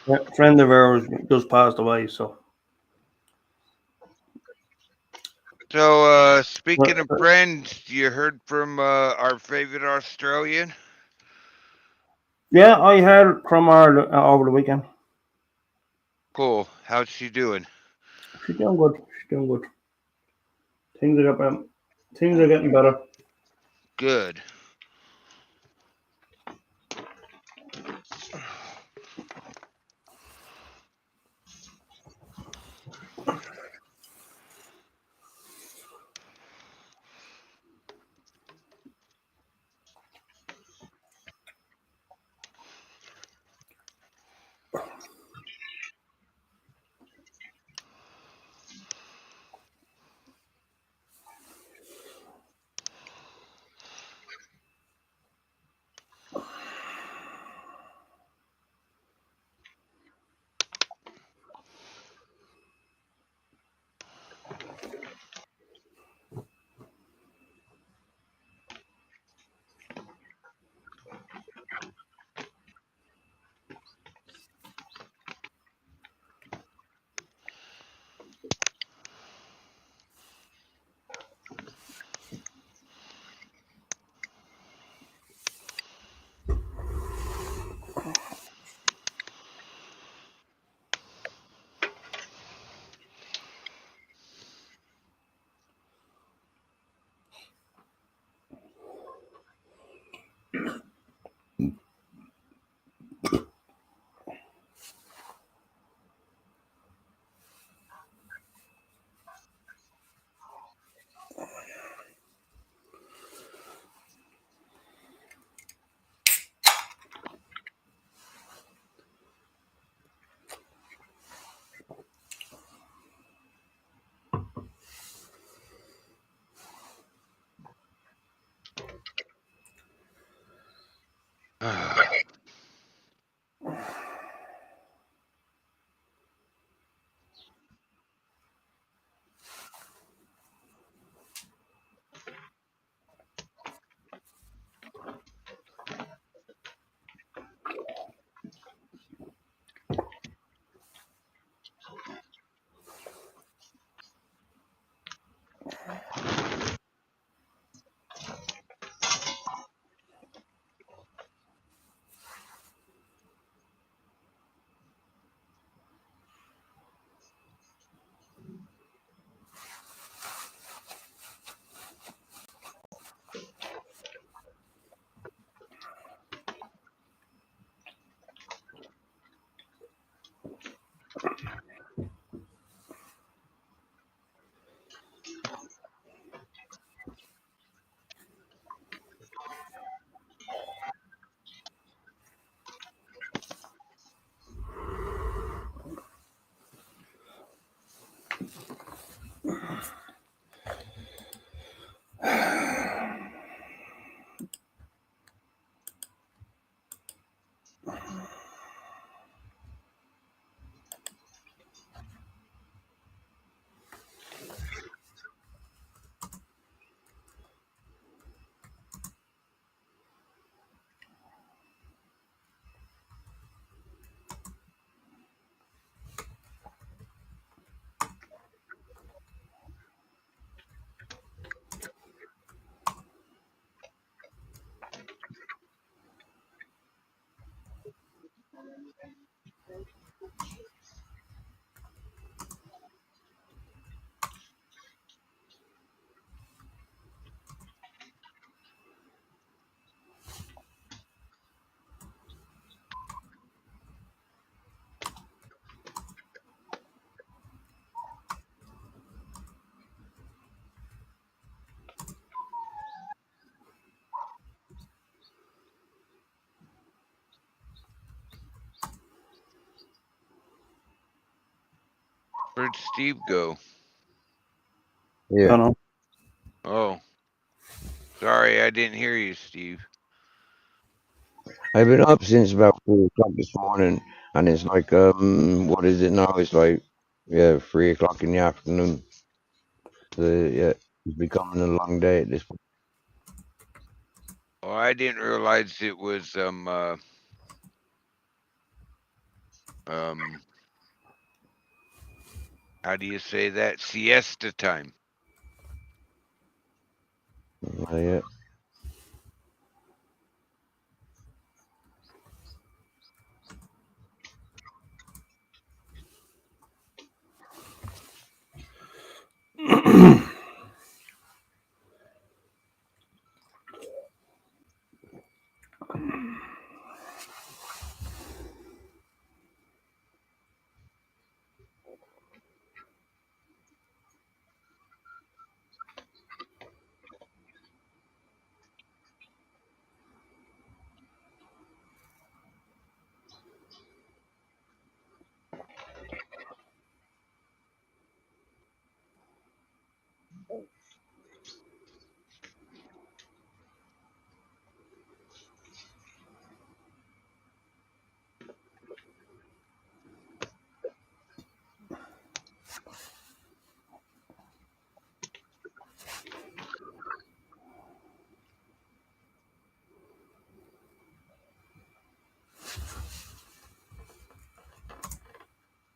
A friend of ours just passed away, so So, speaking of friends, you heard from our favorite Australian? Yeah, I heard from her over the weekend. Cool. How's she doing? She's doing good. She's doing good. Things are getting better. Good. Where'd Steve go? Yeah. Don't know. Oh, sorry, I didn't hear you, Steve. I've been up since about 4 o'clock this morning, and it's like, what is it now? It's like, yeah, 3 o'clock in the afternoon. So, yeah, it's becoming a long day at this point. Oh, I didn't realize it was how do you say that? Siesta time. So yeah.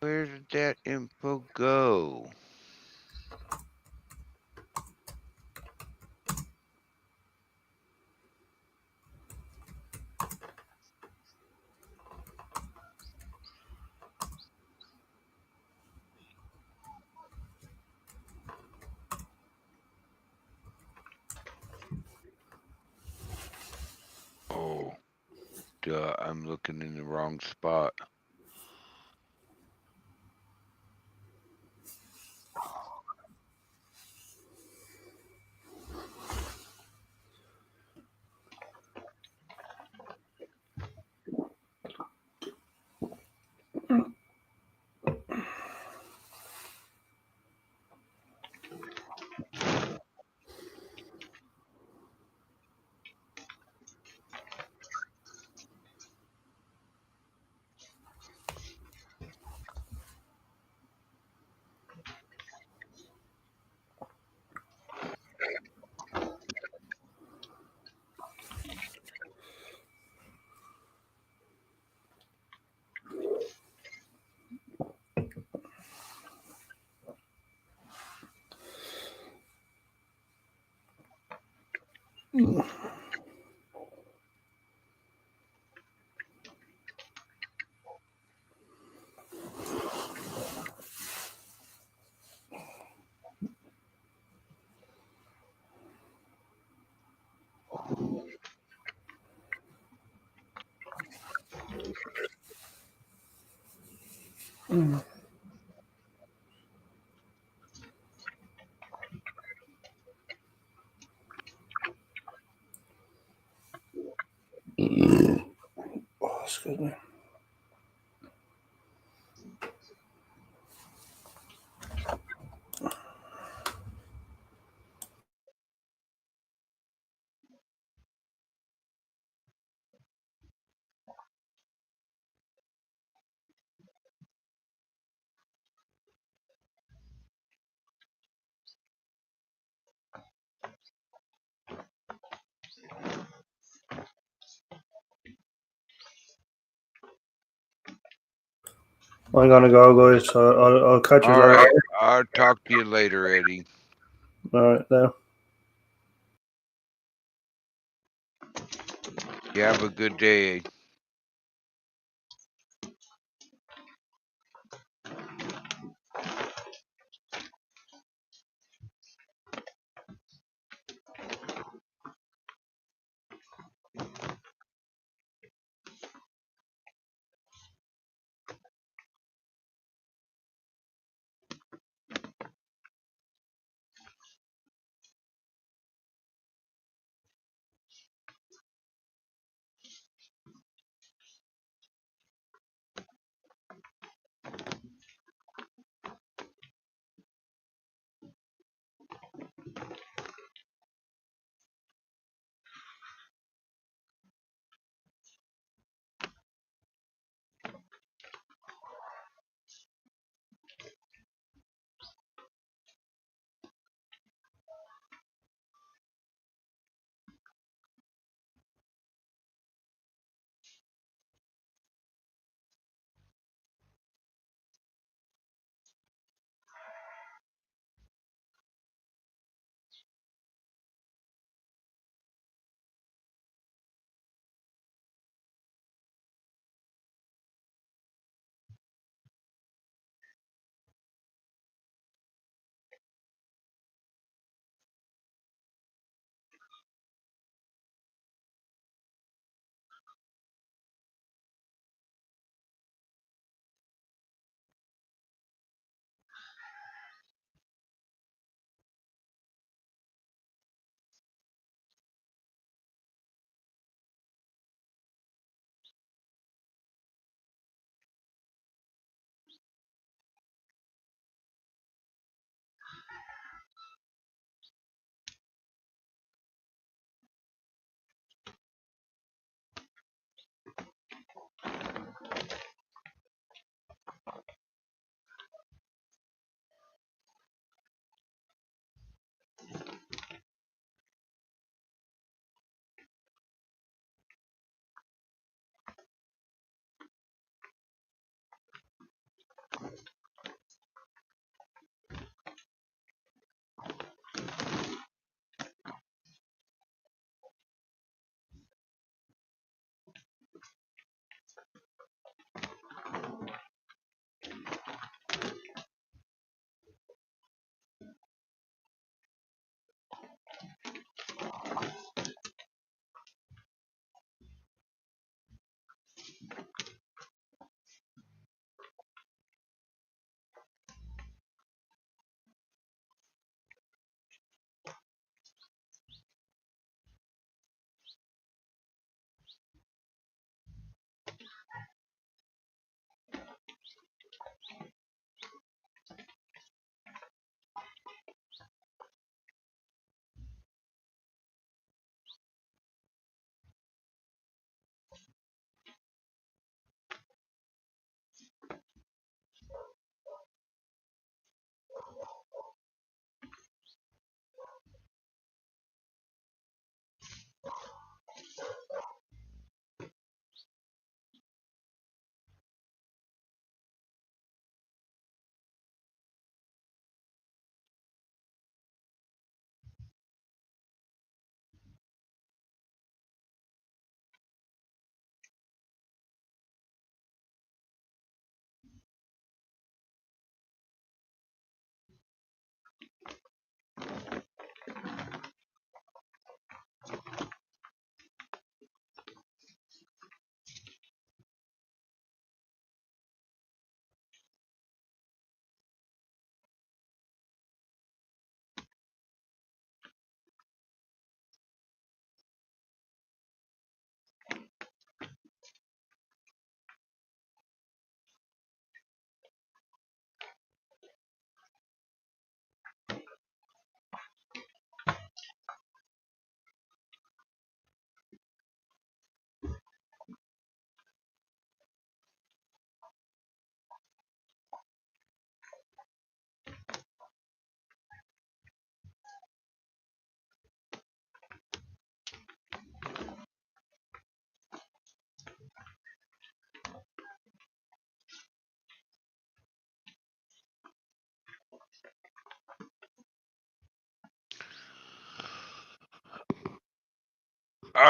Where did that info go? Oh, duh, I'm looking in the wrong spot. Oh, excuse me. I'm gonna go, guys. I'll catch you All later. right, I'll talk to you later, Eddie. All right, now. You have a good day.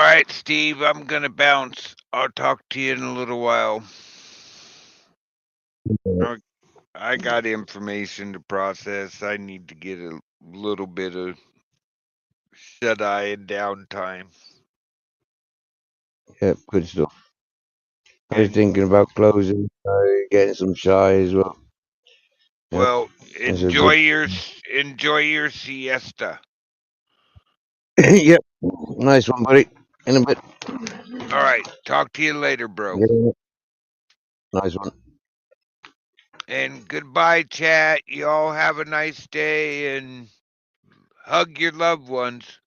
right, Steve, I'm going to bounce. I'll talk to you in a little while. I got information to process. I need to get a little bit of shut-eye and downtime. Yep, good stuff. I was And, thinking about closing, getting some shy as well. Yep, well, that's a enjoy good. your siesta. Yep, nice one, buddy. In a bit. All right, talk to you later, bro. Yeah. Nice one. And goodbye, chat. Y'all have a nice day and hug your loved ones.